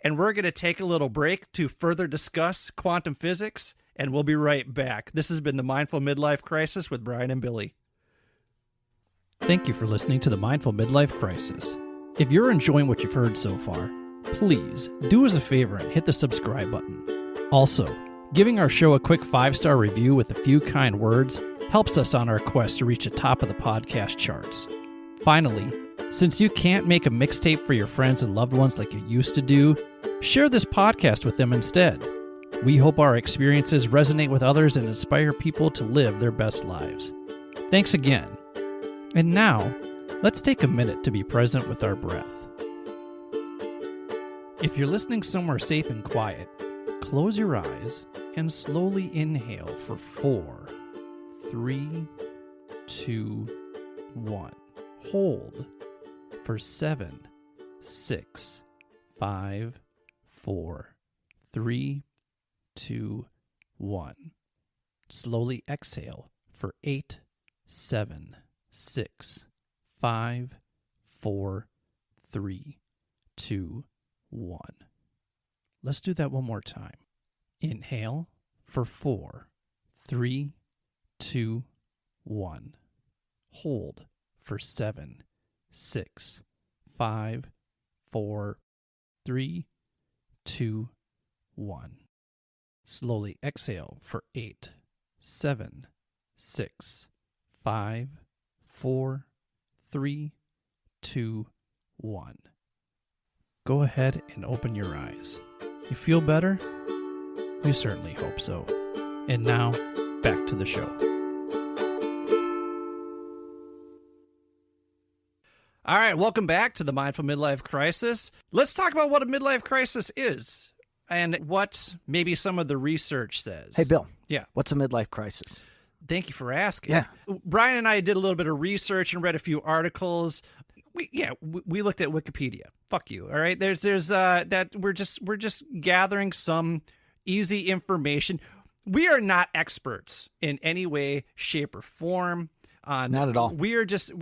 Speaker 1: And we're going to take a little break to further discuss quantum physics and we'll be right back. This has been the Mindful Midlife Crisis with Brian and Billy. Thank you for listening to the Mindful Midlife Crisis. If you're enjoying what you've heard so far, please do us a favor and hit the subscribe button. Also, giving our show a quick 5-star review with a few kind words helps us on our quest to reach the top of the podcast charts. Finally, since you can't make a mixtape for your friends and loved ones like you used to do, share this podcast with them instead. We hope our experiences resonate with others and inspire people to live their best lives. Thanks again. And now, let's take a minute to be present with our breath. If you're listening somewhere safe and quiet, close your eyes and slowly inhale for 4, 3, 2, 1. Hold for 7, 6, 5, 4, 3, 2, 1. Slowly exhale for 8, 7, 6, 5, 4, 3, 2, 1. Let's do that one more time. Inhale for 4, 3, 2, 1. Hold for 7, 6, 5, 4, 3, 2, 1. Slowly exhale for 8, 7, 6, 5, 4, 3, 2, 1. Go ahead and open your eyes. You feel better? We certainly hope so. And now, back to the show. All right, welcome back to the Mindful Midlife Crisis. Let's talk about what a midlife crisis is and what maybe some of the research says.
Speaker 2: Hey, Bill.
Speaker 1: Yeah.
Speaker 2: What's a midlife crisis?
Speaker 1: Thank you for asking.
Speaker 2: Yeah.
Speaker 1: Brian and I did a little bit of research and read a few articles. We looked at Wikipedia. Fuck you. All right. There's that we're just gathering some easy information. We are not experts in any way, shape, or form.
Speaker 2: Not at all.
Speaker 1: We're just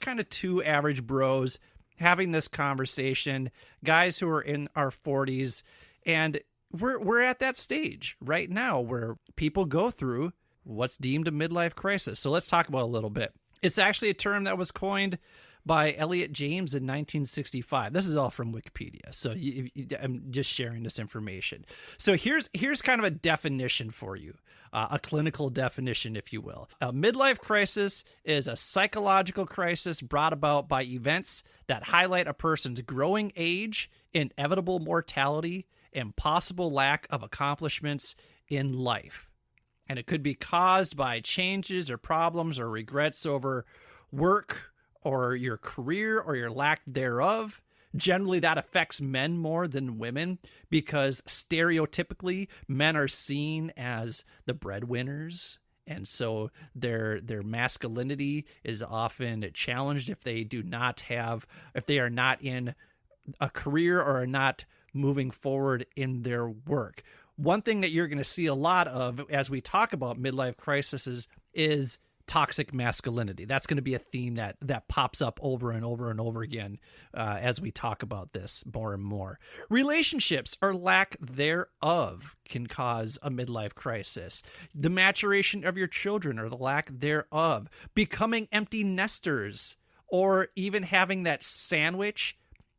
Speaker 1: kind of two average bros having this conversation, guys who are in our 40s, and we're at that stage right now where people go through what's deemed a midlife crisis. So let's talk about it a little bit. It's actually a term that was coined by Elliot James in 1965. This is all from Wikipedia, so I'm just sharing this information. So here's kind of a definition for you, a clinical definition, if you will. A midlife crisis is a psychological crisis brought about by events that highlight a person's growing age, inevitable mortality, and possible lack of accomplishments in life. And it could be caused by changes or problems or regrets over work or your career or your lack thereof. Generally, that affects men more than women because stereotypically men are seen as the breadwinners. And so their masculinity is often challenged if they are not in a career or are not moving forward in their work. One thing that you're going to see a lot of as we talk about midlife crises is toxic masculinity. That's going to be a theme that pops up over and over and over again as we talk about this more and more. Relationships or lack thereof can cause a midlife crisis. The maturation of your children or the lack thereof. Becoming empty nesters, or even having that sandwich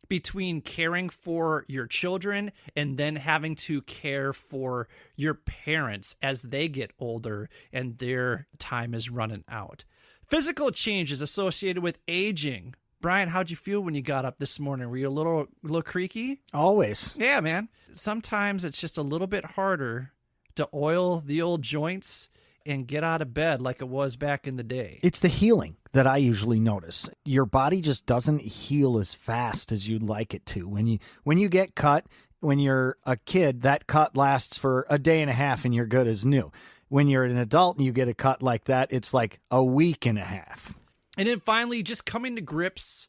Speaker 1: between caring for your children and then having to care for your parents as they get older and their time is running out. Physical changes associated with aging. Brian, how'd you feel when you got up this morning? Were you a little creaky?
Speaker 2: Always.
Speaker 1: Yeah, man. Sometimes it's just a little bit harder to oil the old joints and get out of bed like it was back in the day.
Speaker 2: It's the healing that I usually notice. Your body just doesn't heal as fast as you'd like it to. When you get cut, when you're a kid, that cut lasts for a day and a half and you're good as new. When you're an adult and you get a cut like that, it's like a week and a half.
Speaker 1: And then finally, just coming to grips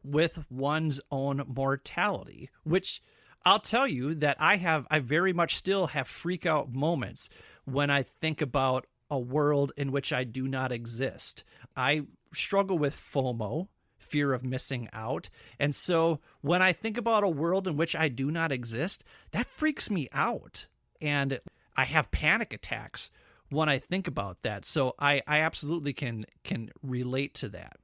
Speaker 1: with one's own mortality, which I'll tell you that I very much still have freak out moments when I think about a world in which I do not exist. I struggle with FOMO, fear of missing out. And so when I think about a world in which I do not exist, that freaks me out. And I have panic attacks when I think about that. So I absolutely can relate to that.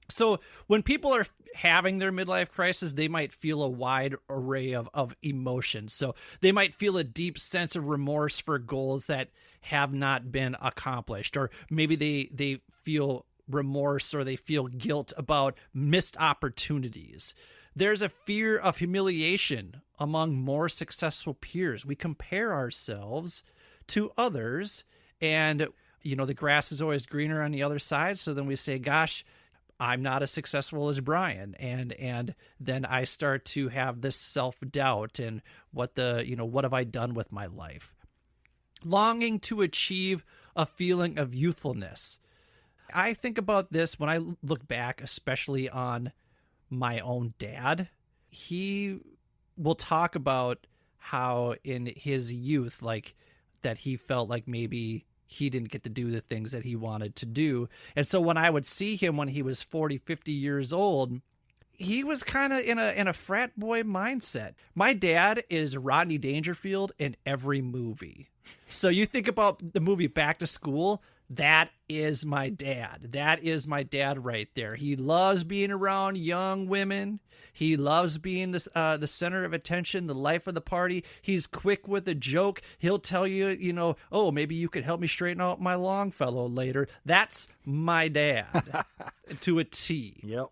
Speaker 1: So when people are having their midlife crisis, they might feel a wide array of emotions. So they might feel a deep sense of remorse for goals that have not been accomplished, or maybe they feel remorse or they feel guilt about missed opportunities. There's a fear of humiliation among more successful peers. We compare ourselves to others, and the grass is always greener on the other side. So then we say, gosh, I'm not as successful as Brian. And then I start to have this self-doubt and what have I done with my life? Longing to achieve a feeling of youthfulness. I think about this when I look back, especially on my own dad. He will talk about how in his youth, like that he felt like maybe he didn't get to do the things that he wanted to do. And so when I would see him when he was 40, 50 years old, he was kind of in a frat boy mindset. My dad is Rodney Dangerfield in every movie. So you think about the movie Back to School, that is my dad. That is my dad right there. He loves being around young women. He loves being the center of attention, the life of the party. He's quick with a joke. He'll tell you, oh, maybe you could help me straighten out my Longfellow later. That's my dad to a T.
Speaker 2: Yep.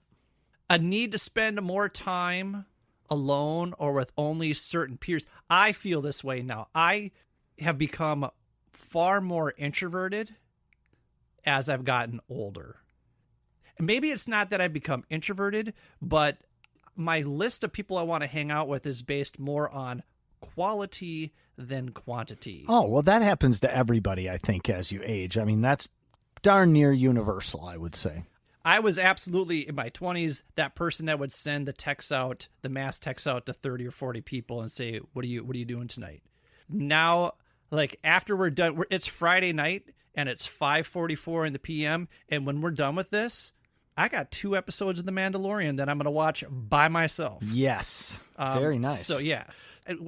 Speaker 1: A need to spend more time alone or with only certain peers. I feel this way now. I have become far more introverted as I've gotten older. Maybe it's not that I've become introverted, but my list of people I want to hang out with is based more on quality than quantity.
Speaker 2: Oh, well, that happens to everybody, I think, as you age. I mean, that's darn near universal, I would say.
Speaker 1: I was absolutely, in my 20s, that person that would send the mass texts out to 30 or 40 people and say, what are you doing tonight? Now, like after we're done, it's Friday night and it's 5:44 in the PM. And when we're done with this, I got 2 episodes of The Mandalorian that I'm going to watch by myself.
Speaker 2: Yes. Very nice.
Speaker 1: So yeah,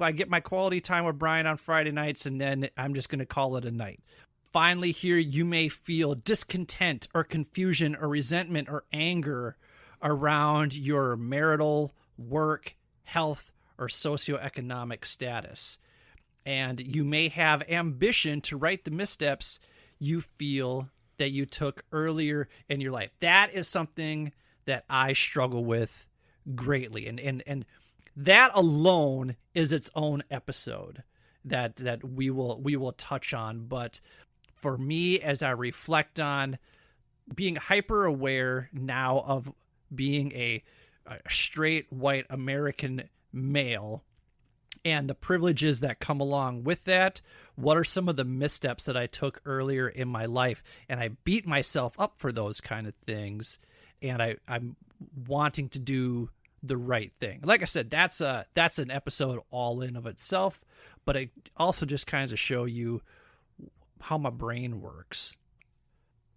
Speaker 1: I get my quality time with Brian on Friday nights, and then I'm just going to call it a night. Finally, here you may feel discontent or confusion or resentment or anger around your marital, work, health, or socioeconomic status. And you may have ambition to right the missteps you feel that you took earlier in your life. That is something that I struggle with greatly. And that alone is its own episode that we will touch on. But for me, as I reflect on being hyper aware now of being a straight white American male and the privileges that come along with that, what are some of the missteps that I took earlier in my life? And I beat myself up for those kind of things. And I'm wanting to do the right thing. Like I said, that's an episode all in of itself, but it also just kind of show you how my brain works.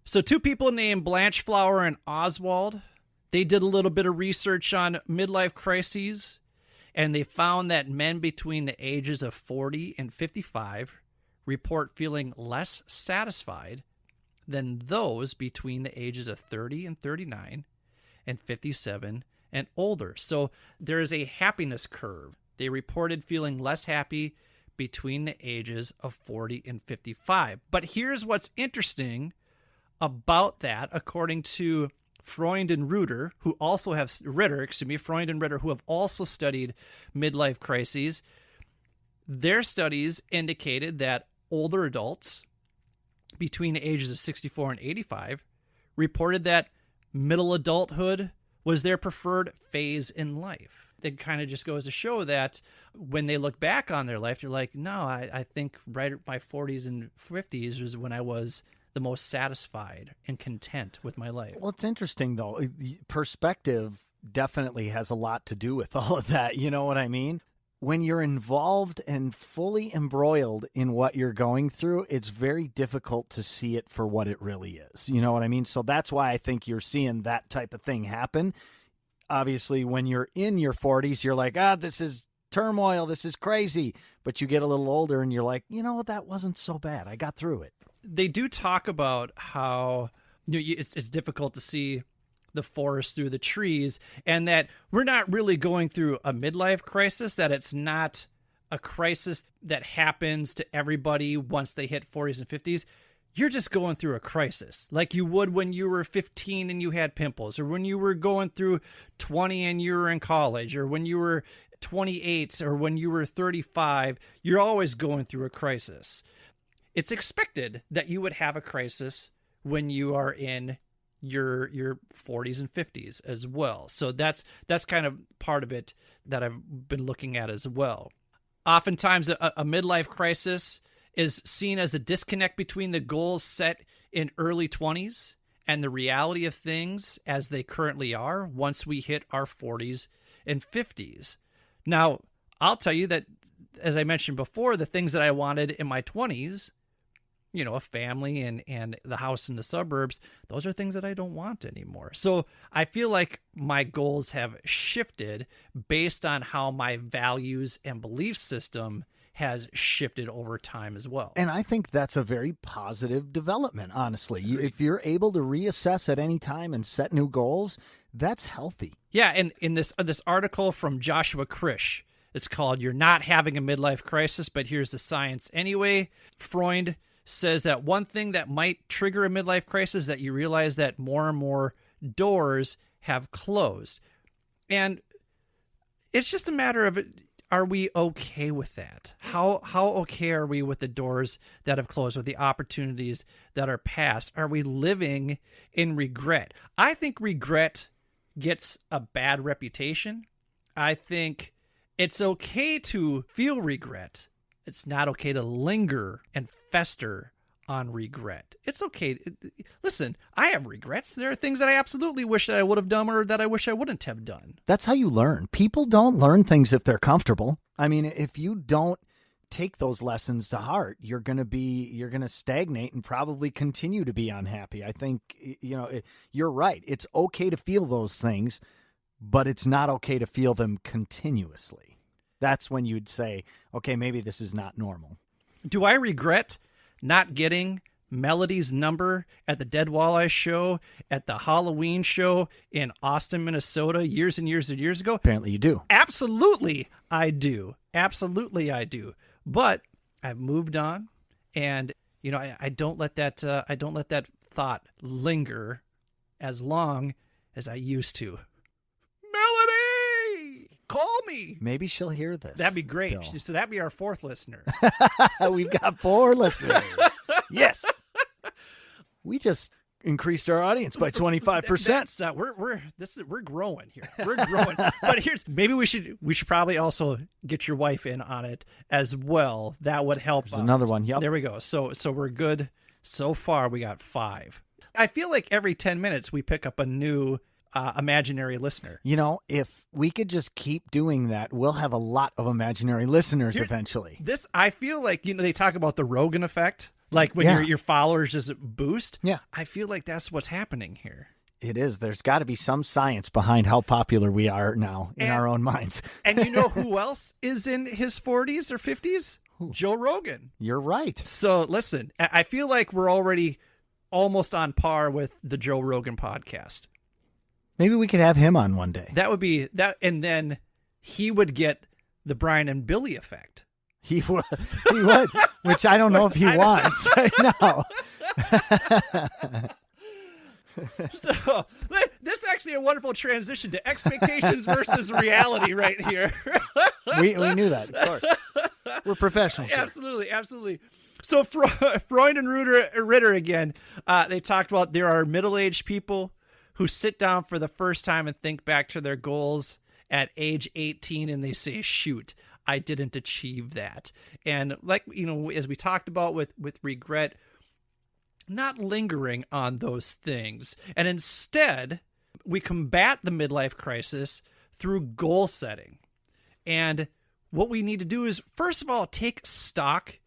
Speaker 1: So 2 people named Blanchflower and Oswald, they did a little bit of research on midlife crises, and they found that men between the ages of 40 and 55 report feeling less satisfied than those between the ages of 30 and 39 and 57 and older. So there is a happiness curve. They reported feeling less happy between the ages of 40 and 55. But here's what's interesting about that, according to Freund and Ritter, who also have Freund and Ritter, who have also studied midlife crises. Their studies indicated that older adults between the ages of 64 and 85 reported that middle adulthood was their preferred phase in life. It kind of just goes to show that when they look back on their life, they're like, no, I think right at my 40s and 50s was when I was the most satisfied and content with my life.
Speaker 2: Well, it's interesting, though. Perspective definitely has a lot to do with all of that. You know what I mean? When you're involved and fully embroiled in what you're going through, it's very difficult to see it for what it really is. You know what I mean? So that's why I think you're seeing that type of thing happen. Obviously, when you're in your 40s, you're like, this is turmoil. This is crazy. But you get a little older and you're like, that wasn't so bad. I got through it.
Speaker 1: They do talk about how it's difficult to see the forest through the trees, and that we're not really going through a midlife crisis, that it's not a crisis that happens to everybody once they hit 40s and 50s. You're just going through a crisis like you would when you were 15 and you had pimples, or when you were going through 20 and you were in college, or when you were 28 or when you were 35. You're always going through a crisis. It's expected that you would have a crisis when you are in your 40s and 50s as well. So that's kind of part of it that I've been looking at as well. Oftentimes a midlife crisis is seen as a disconnect between the goals set in early 20s and the reality of things as they currently are once we hit our 40s and 50s. Now, I'll tell you that, as I mentioned before, the things that I wanted in my 20s, a family and the house in the suburbs, those are things that I don't want anymore. So I feel like my goals have shifted based on how my values and belief system has shifted over time as well.
Speaker 2: And I think that's a very positive development, honestly. If you're able to reassess at any time and set new goals, that's healthy.
Speaker 1: Yeah, and in this article from Joshua Krish, it's called "You're Not Having a Midlife Crisis, but Here's the Science Anyway." Freud says that one thing that might trigger a midlife crisis is that you realize that more and more doors have closed. And it's just a matter of, are we okay with that? How okay are we with the doors that have closed, with the opportunities that are past? Are we living in regret? I think regret gets a bad reputation. I think it's okay to feel regret. It's not okay to linger and fester on regret. It's okay. Listen, I have regrets. There are things that I absolutely wish that I would have done or that I wish I wouldn't have done.
Speaker 2: That's how you learn. People don't learn things if they're comfortable. I mean, if you don't take those lessons to heart, you're going to stagnate and probably continue to be unhappy. I think, you're right. It's okay to feel those things, but it's not okay to feel them continuously. That's when you'd say, okay, maybe this is not normal.
Speaker 1: Do I regret not getting Melody's number at the Dead Walleye show, at the Halloween show in Austin, Minnesota, years and years and years ago?
Speaker 2: Apparently you do.
Speaker 1: Absolutely, I do. Absolutely, I do. But I've moved on, and I don't let that thought linger as long as I used to. Melody, call me.
Speaker 2: Maybe she'll hear this.
Speaker 1: That'd be great.
Speaker 2: Bill.
Speaker 1: So that'd be our fourth listener.
Speaker 2: We've got 4 listeners. Yes. We just increased our audience by 25%.
Speaker 1: We're growing here. We're growing. But maybe we should probably also get your wife in on it as well. That would help.
Speaker 2: There's another one. Yep.
Speaker 1: There we go. So we're good. So far we got 5. I feel like every 10 minutes we pick up a new imaginary listener.
Speaker 2: If we could just keep doing that, we'll have a lot of imaginary listeners eventually.
Speaker 1: I feel like, they talk about the Rogan effect, like when your followers just boost.
Speaker 2: Yeah.
Speaker 1: I feel like that's what's happening here.
Speaker 2: It is. There's got to be some science behind how popular we are now in our own minds.
Speaker 1: And you know who else is in his 40s or 50s? Who? Joe Rogan.
Speaker 2: You're right.
Speaker 1: So listen, I feel like we're already almost on par with the Joe Rogan podcast.
Speaker 2: Maybe we could have him on one day.
Speaker 1: That would be that, and then he would get the Brian and Billy effect.
Speaker 2: He would, which I don't know if he wants right now.
Speaker 1: So this is actually a wonderful transition to expectations versus reality right here.
Speaker 2: we knew that, of course. We're professionals.
Speaker 1: Absolutely. So Freud and Ritter again, they talked about there are middle-aged people who sit down for the first time and think back to their goals at age 18 and they say, shoot, I didn't achieve that. And like, as we talked about with regret, not lingering on those things. And instead, we combat the midlife crisis through goal setting. And what we need to do is, first of all, take stock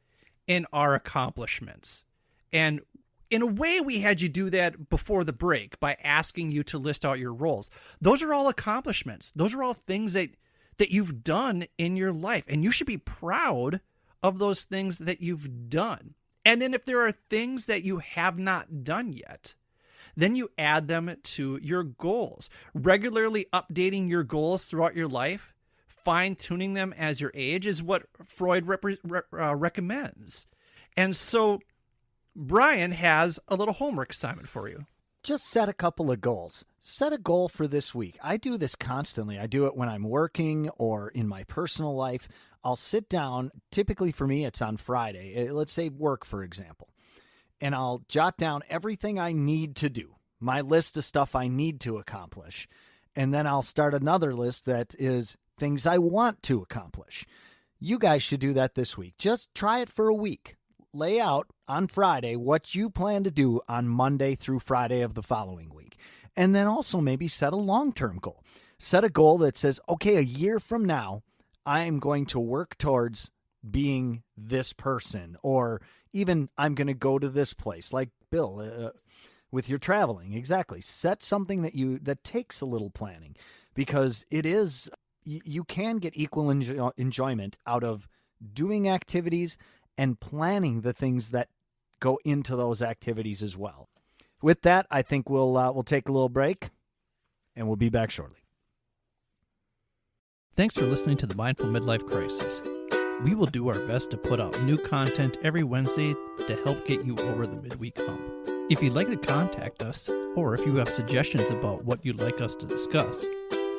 Speaker 1: in our accomplishments. And in a way, we had you do that before the break by asking you to list out your roles. Those are all accomplishments. Those are all things that that you've done in your life. And you should be proud of those things that you've done. And then if there are things that you have not done yet, then you add them to your goals. Regularly updating your goals throughout your life, fine-tuning them as you age, is what Freud recommends. And so Brian has a little homework assignment for you.
Speaker 2: Just set a couple of goals. Set a goal for this week. I do this constantly. I do it when I'm working or in my personal life. I'll sit down. Typically for me, it's on Friday. Let's say work, for example. And I'll jot down everything I need to do, my list of stuff I need to accomplish. And then I'll start another list that is things I want to accomplish. You guys should do that this week. Just try it for a week. Lay out on Friday what you plan to do on Monday through Friday of the following week. And then also maybe set a long-term goal. Set a goal that says, okay, a year from now, I am going to work towards being this person, or even I'm going to go to this place, like Bill, with your traveling. Exactly. Set something that takes a little planning, because it is, you can get equal enjoyment out of doing activities and planning the things that go into those activities as well. With that, I think we'll take a little break, and we'll be back shortly.
Speaker 1: Thanks for listening to the Mindful Midlife Crisis. We will do our best to put out new content every Wednesday to help get you over the midweek hump. If you'd like to contact us, or if you have suggestions about what you'd like us to discuss,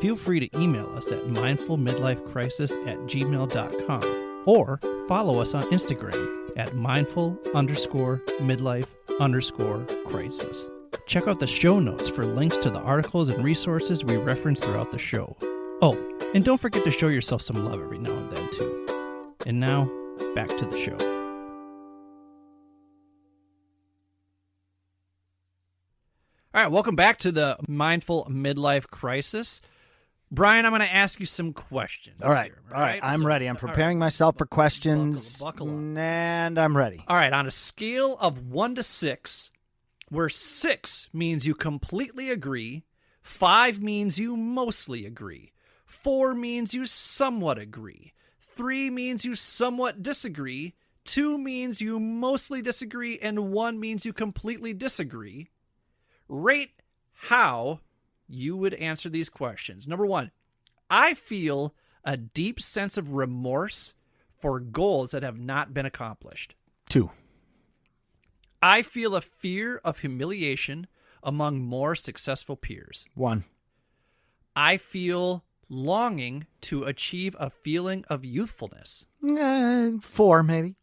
Speaker 1: feel free to email us at mindfulmidlifecrisis@gmail.com, or follow us on Instagram at mindful_midlife_crisis. Check out the show notes for links to the articles and resources we reference throughout the show. Oh, and don't forget to show yourself some love every now and then, too. And now, back to the show. All right, welcome back to the Mindful Midlife Crisis. Brian, I'm going to ask you some questions.
Speaker 2: All right.
Speaker 1: Here,
Speaker 2: All right. I'm ready. I'm preparing myself for questions.
Speaker 1: Buckle up.
Speaker 2: And I'm ready.
Speaker 1: All right. On a scale of 1 to 6, where 6 means you completely agree, 5 means you mostly agree, 4 means you somewhat agree, 3 means you somewhat disagree, 2 means you mostly disagree, and 1 means you completely disagree, rate how you would answer these questions. Number 1, I feel a deep sense of remorse for goals that have not been accomplished.
Speaker 2: 2,
Speaker 1: I feel a fear of humiliation among more successful peers.
Speaker 2: 1,
Speaker 1: I feel longing to achieve a feeling of youthfulness.
Speaker 2: 4 maybe.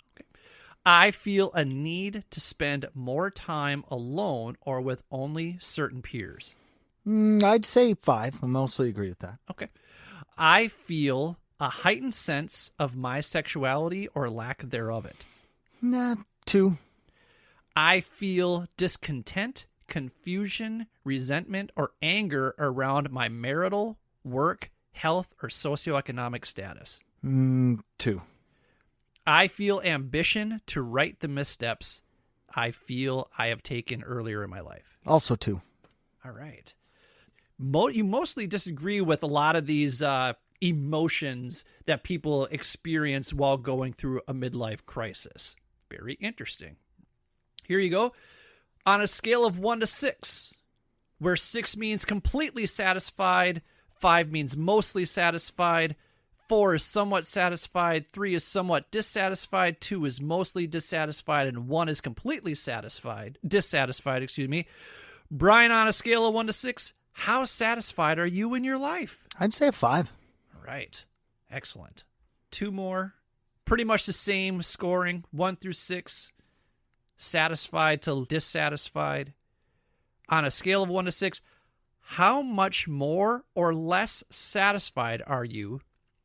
Speaker 1: I feel a need to spend more time alone or with only certain peers.
Speaker 2: I'd say 5. I mostly agree with that.
Speaker 1: Okay. I feel a heightened sense of my sexuality or lack thereof it.
Speaker 2: 2.
Speaker 1: I feel discontent, confusion, resentment, or anger around my marital, work, health, or socioeconomic status.
Speaker 2: 2.
Speaker 1: I feel ambition to right the missteps I feel I have taken earlier in my life.
Speaker 2: Also 2.
Speaker 1: All right. You mostly disagree with a lot of these emotions that people experience while going through a midlife crisis. Very interesting. Here you go. On a scale of 1 to 6, where 6 means completely satisfied, 5 means mostly satisfied, 4 is somewhat satisfied, 3 is somewhat dissatisfied, 2 is mostly dissatisfied, and 1 is completely dissatisfied. Brian, on a scale of 1 to 6, how satisfied are you in your life?
Speaker 2: I'd say a 5.
Speaker 1: All right. Excellent. 2 more. Pretty much the same scoring, 1 through 6. Satisfied to dissatisfied. On a scale of 1 to 6, how much more or less satisfied are you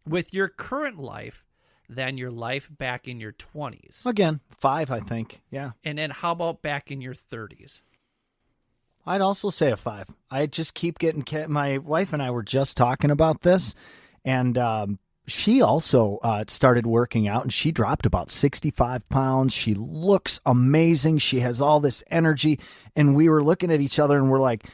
Speaker 1: with your current life than your life back in your 20s?
Speaker 2: Again, 5, I think. Yeah.
Speaker 1: And then how about back in your 30s?
Speaker 2: I'd also say a 5. I just keep getting, my wife and I were just talking about this, and she also started working out, and she dropped about 65 pounds. She looks amazing. She has all this energy, and we were looking at each other, and we're like,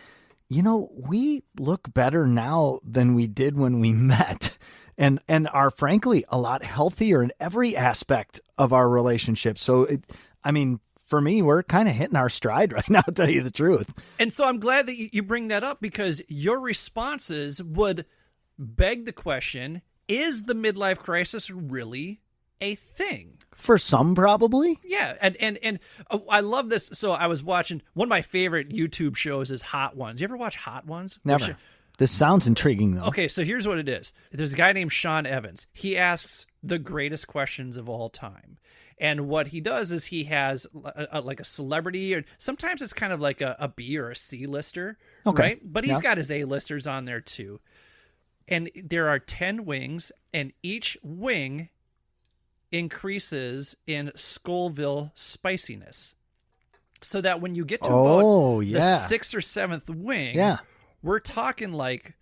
Speaker 2: we look better now than we did when we met. and are frankly a lot healthier in every aspect of our relationship. So, for me, we're kind of hitting our stride right now, to tell you the truth.
Speaker 1: And so I'm glad that you bring that up, because your responses would beg the question, is the midlife crisis really a thing?
Speaker 2: For some, probably.
Speaker 1: Yeah. And I love this. So I was watching, one of my favorite YouTube shows is Hot Ones. You ever watch Hot Ones?
Speaker 2: Never. This sounds intriguing, though.
Speaker 1: Okay, so here's what it is. There's a guy named Sean Evans. He asks the greatest questions of all time. And what he does is he has like a celebrity, or sometimes it's kind of like a B or a C lister, right? But he's got his A listers on there too. And there are 10 wings, and each wing increases in Scoville spiciness. So that when you get to about the 6th or 7th wing, we're talking like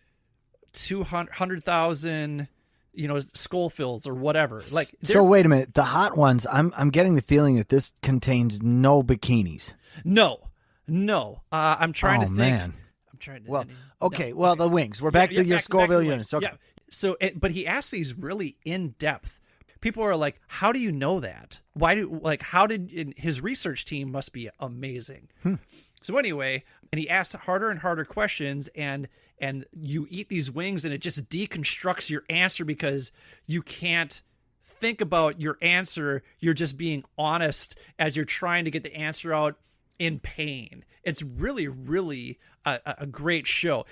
Speaker 1: 200,000 Scovilles or whatever. Like,
Speaker 2: so wait a minute, the Hot Ones, I'm getting the feeling that this contains no bikinis.
Speaker 1: No. I'm trying to think.
Speaker 2: Man.
Speaker 1: I'm trying to.
Speaker 2: The wings. We're back to your Scoville units. Okay.
Speaker 1: Yeah. So, but he asks these really in depth. People are like, "How do you know that? How did his research team must be amazing." So anyway, and he asks harder and harder questions, and you eat these wings, and it just deconstructs your answer, because you can't think about your answer. You're just being honest as you're trying to get the answer out in pain. It's really, really a great show.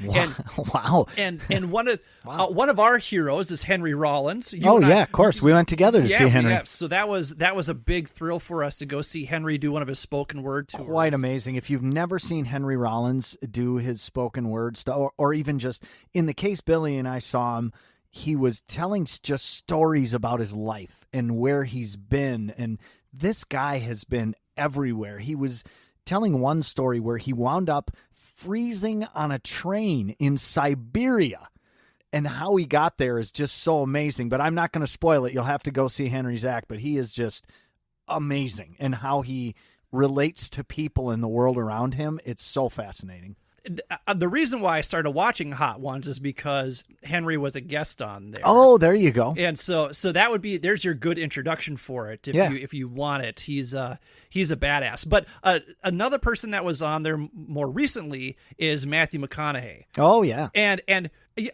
Speaker 2: Wow.
Speaker 1: And one of our heroes is Henry Rollins.
Speaker 2: Of course. We went together to see Henry.
Speaker 1: So that was a big thrill for us to go see Henry do one of his spoken word tours.
Speaker 2: Quite amazing. If you've never seen Henry Rollins do his spoken word stuff, or even just in the case Billy and I saw him, he was telling just stories about his life and where he's been. And this guy has been everywhere. He was telling one story where he wound up freezing on a train in Siberia, and how he got there is just so amazing. But I'm not going to spoil it. You'll have to go see Henry's act, but he is just amazing, and how he relates to people in the world around him. It's so fascinating.
Speaker 1: The reason why I started watching Hot Ones is because Henry was a guest on there.
Speaker 2: Oh, there you go.
Speaker 1: And so that would be, there's your good introduction for it if you want it. He's a badass. But another person that was on there more recently is Matthew McConaughey.
Speaker 2: Oh yeah.
Speaker 1: And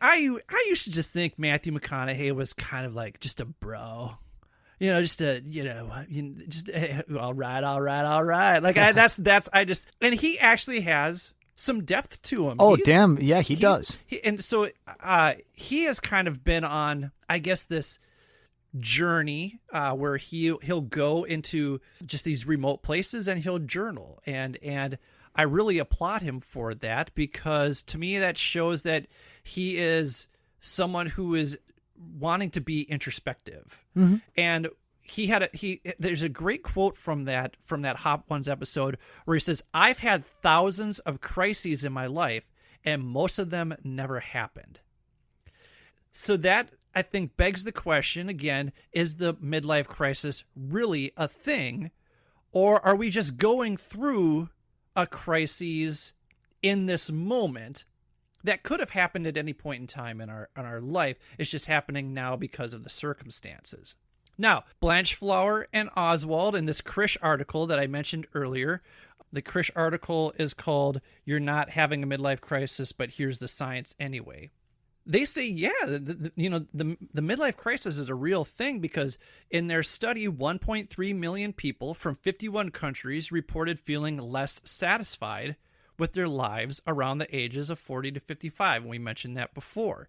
Speaker 1: I used to just think Matthew McConaughey was kind of like just a bro. All right. Like and he actually has some depth to him.
Speaker 2: Oh, damn. Yeah, he does.
Speaker 1: And so he has kind of been on, I guess, this journey where he'll go into just these remote places and he'll journal. And I really applaud him for that, because to me that shows that he is someone who is wanting to be introspective. Mm-hmm. And there's a great quote from that Hot Ones episode where he says, "I've had thousands of crises in my life, and most of them never happened." So that, I think, begs the question again, is the midlife crisis really a thing, or are we just going through a crisis in this moment that could have happened at any point in time in our life? It's just happening now because of the circumstances. Now, Blanchflower and Oswald, in this Krish article that I mentioned earlier, the Krish article is called "You're Not Having a Midlife Crisis, but Here's the Science Anyway." They say, the midlife crisis is a real thing, because in their study, 1.3 million people from 51 countries reported feeling less satisfied with their lives around the ages of 40 to 55. And we mentioned that before.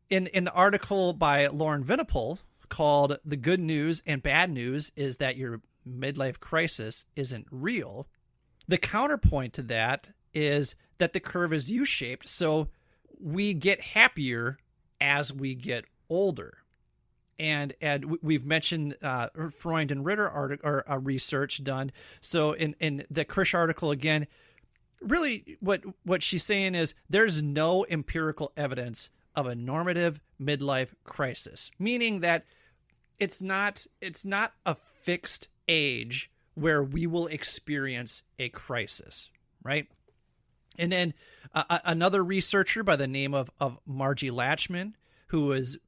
Speaker 1: In an article by Lauren Vinipol called "The Good News and Bad News is that Your Midlife Crisis Isn't Real," the counterpoint to that is that the curve is U-shaped, so we get happier as we get older. And we've mentioned Freund and Ritter article, or research done. So in the Krish article, again, really what she's saying is there's no empirical evidence of a normative midlife crisis, meaning that it's not a fixed age where we will experience a crisis, right? And then another researcher by the name of Margie Latchman, who is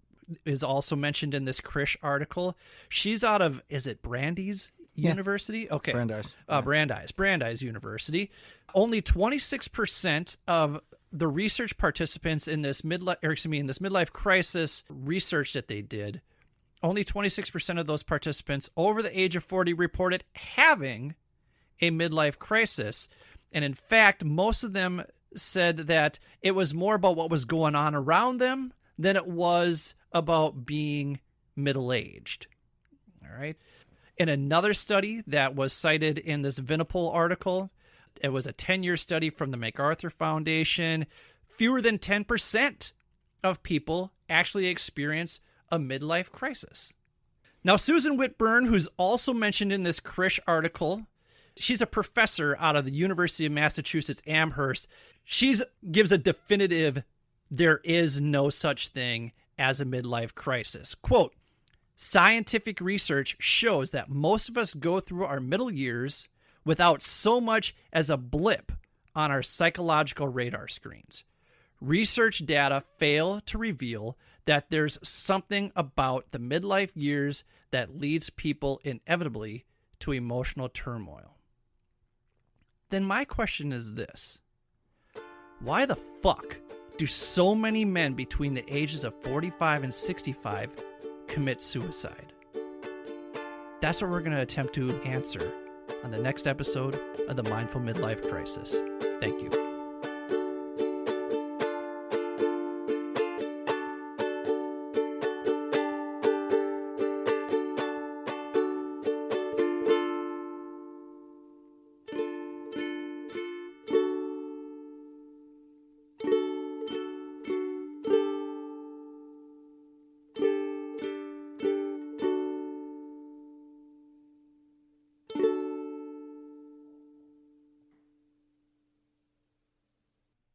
Speaker 1: is also mentioned in this Krish article. She's out of, is it Brandeis University? Okay.
Speaker 2: Brandeis.
Speaker 1: Brandeis University. Only 26% of the research participants in this midlife crisis research that they did, only 26% of those participants over the age of 40 reported having a midlife crisis. And in fact, most of them said that it was more about what was going on around them than it was about being middle-aged. All right. In another study that was cited in this Vinipol article, it was a 10-year study from the MacArthur Foundation. Fewer than 10% of people actually experience a midlife crisis. Now, Susan Whitburn, who's also mentioned in this Krish article, she's a professor out of the University of Massachusetts Amherst. She gives a definitive, there is no such thing as a midlife crisis. Quote, scientific research shows that most of us go through our middle years without so much as a blip on our psychological radar screens. Research data fail to reveal that there's something about the midlife years that leads people inevitably to emotional turmoil. Then my question is this: why the fuck do so many men between the ages of 45 and 65 commit suicide? That's what we're going to attempt to answer on the next episode of the Mindful Midlife Crisis. Thank you.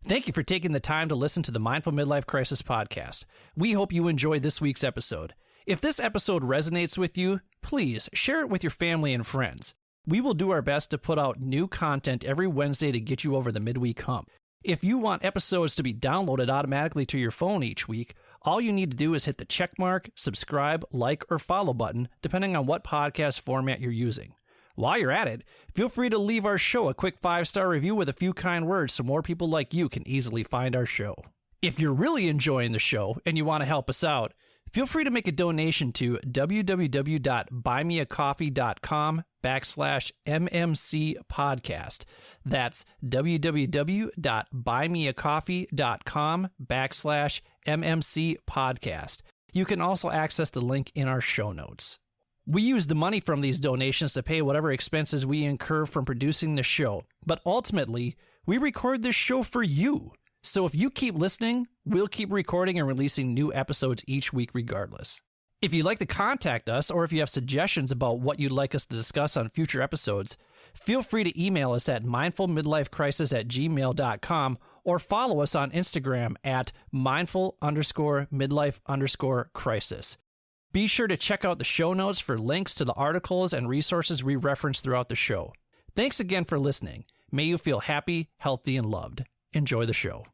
Speaker 1: Thank you for taking the time to listen to the Mindful Midlife Crisis podcast. We hope you enjoyed this week's episode. If this episode resonates with you, please share it with your family and friends. We will do our best to put out new content every Wednesday to get you over the midweek hump. If you want episodes to be downloaded automatically to your phone each week, all you need to do is hit the checkmark, subscribe, like, or follow button, depending on what podcast format you're using. While you're at it, feel free to leave our show a quick 5-star review with a few kind words so more people like you can easily find our show. If you're really enjoying the show and you want to help us out, feel free to make a donation to www.buymeacoffee.com/MMC podcast. That's www.buymeacoffee.com/MMC podcast. You can also access the link in our show notes. We use the money from these donations to pay whatever expenses we incur from producing the show, but ultimately, we record this show for you. So if you keep listening, we'll keep recording and releasing new episodes each week regardless. If you'd like to contact us, or if you have suggestions about what you'd like us to discuss on future episodes, feel free to email us at mindfulmidlifecrisis@gmail.com or follow us on Instagram at mindful_midlife_crisis. Be sure to check out the show notes for links to the articles and resources we reference throughout the show. Thanks again for listening. May you feel happy, healthy, and loved. Enjoy the show.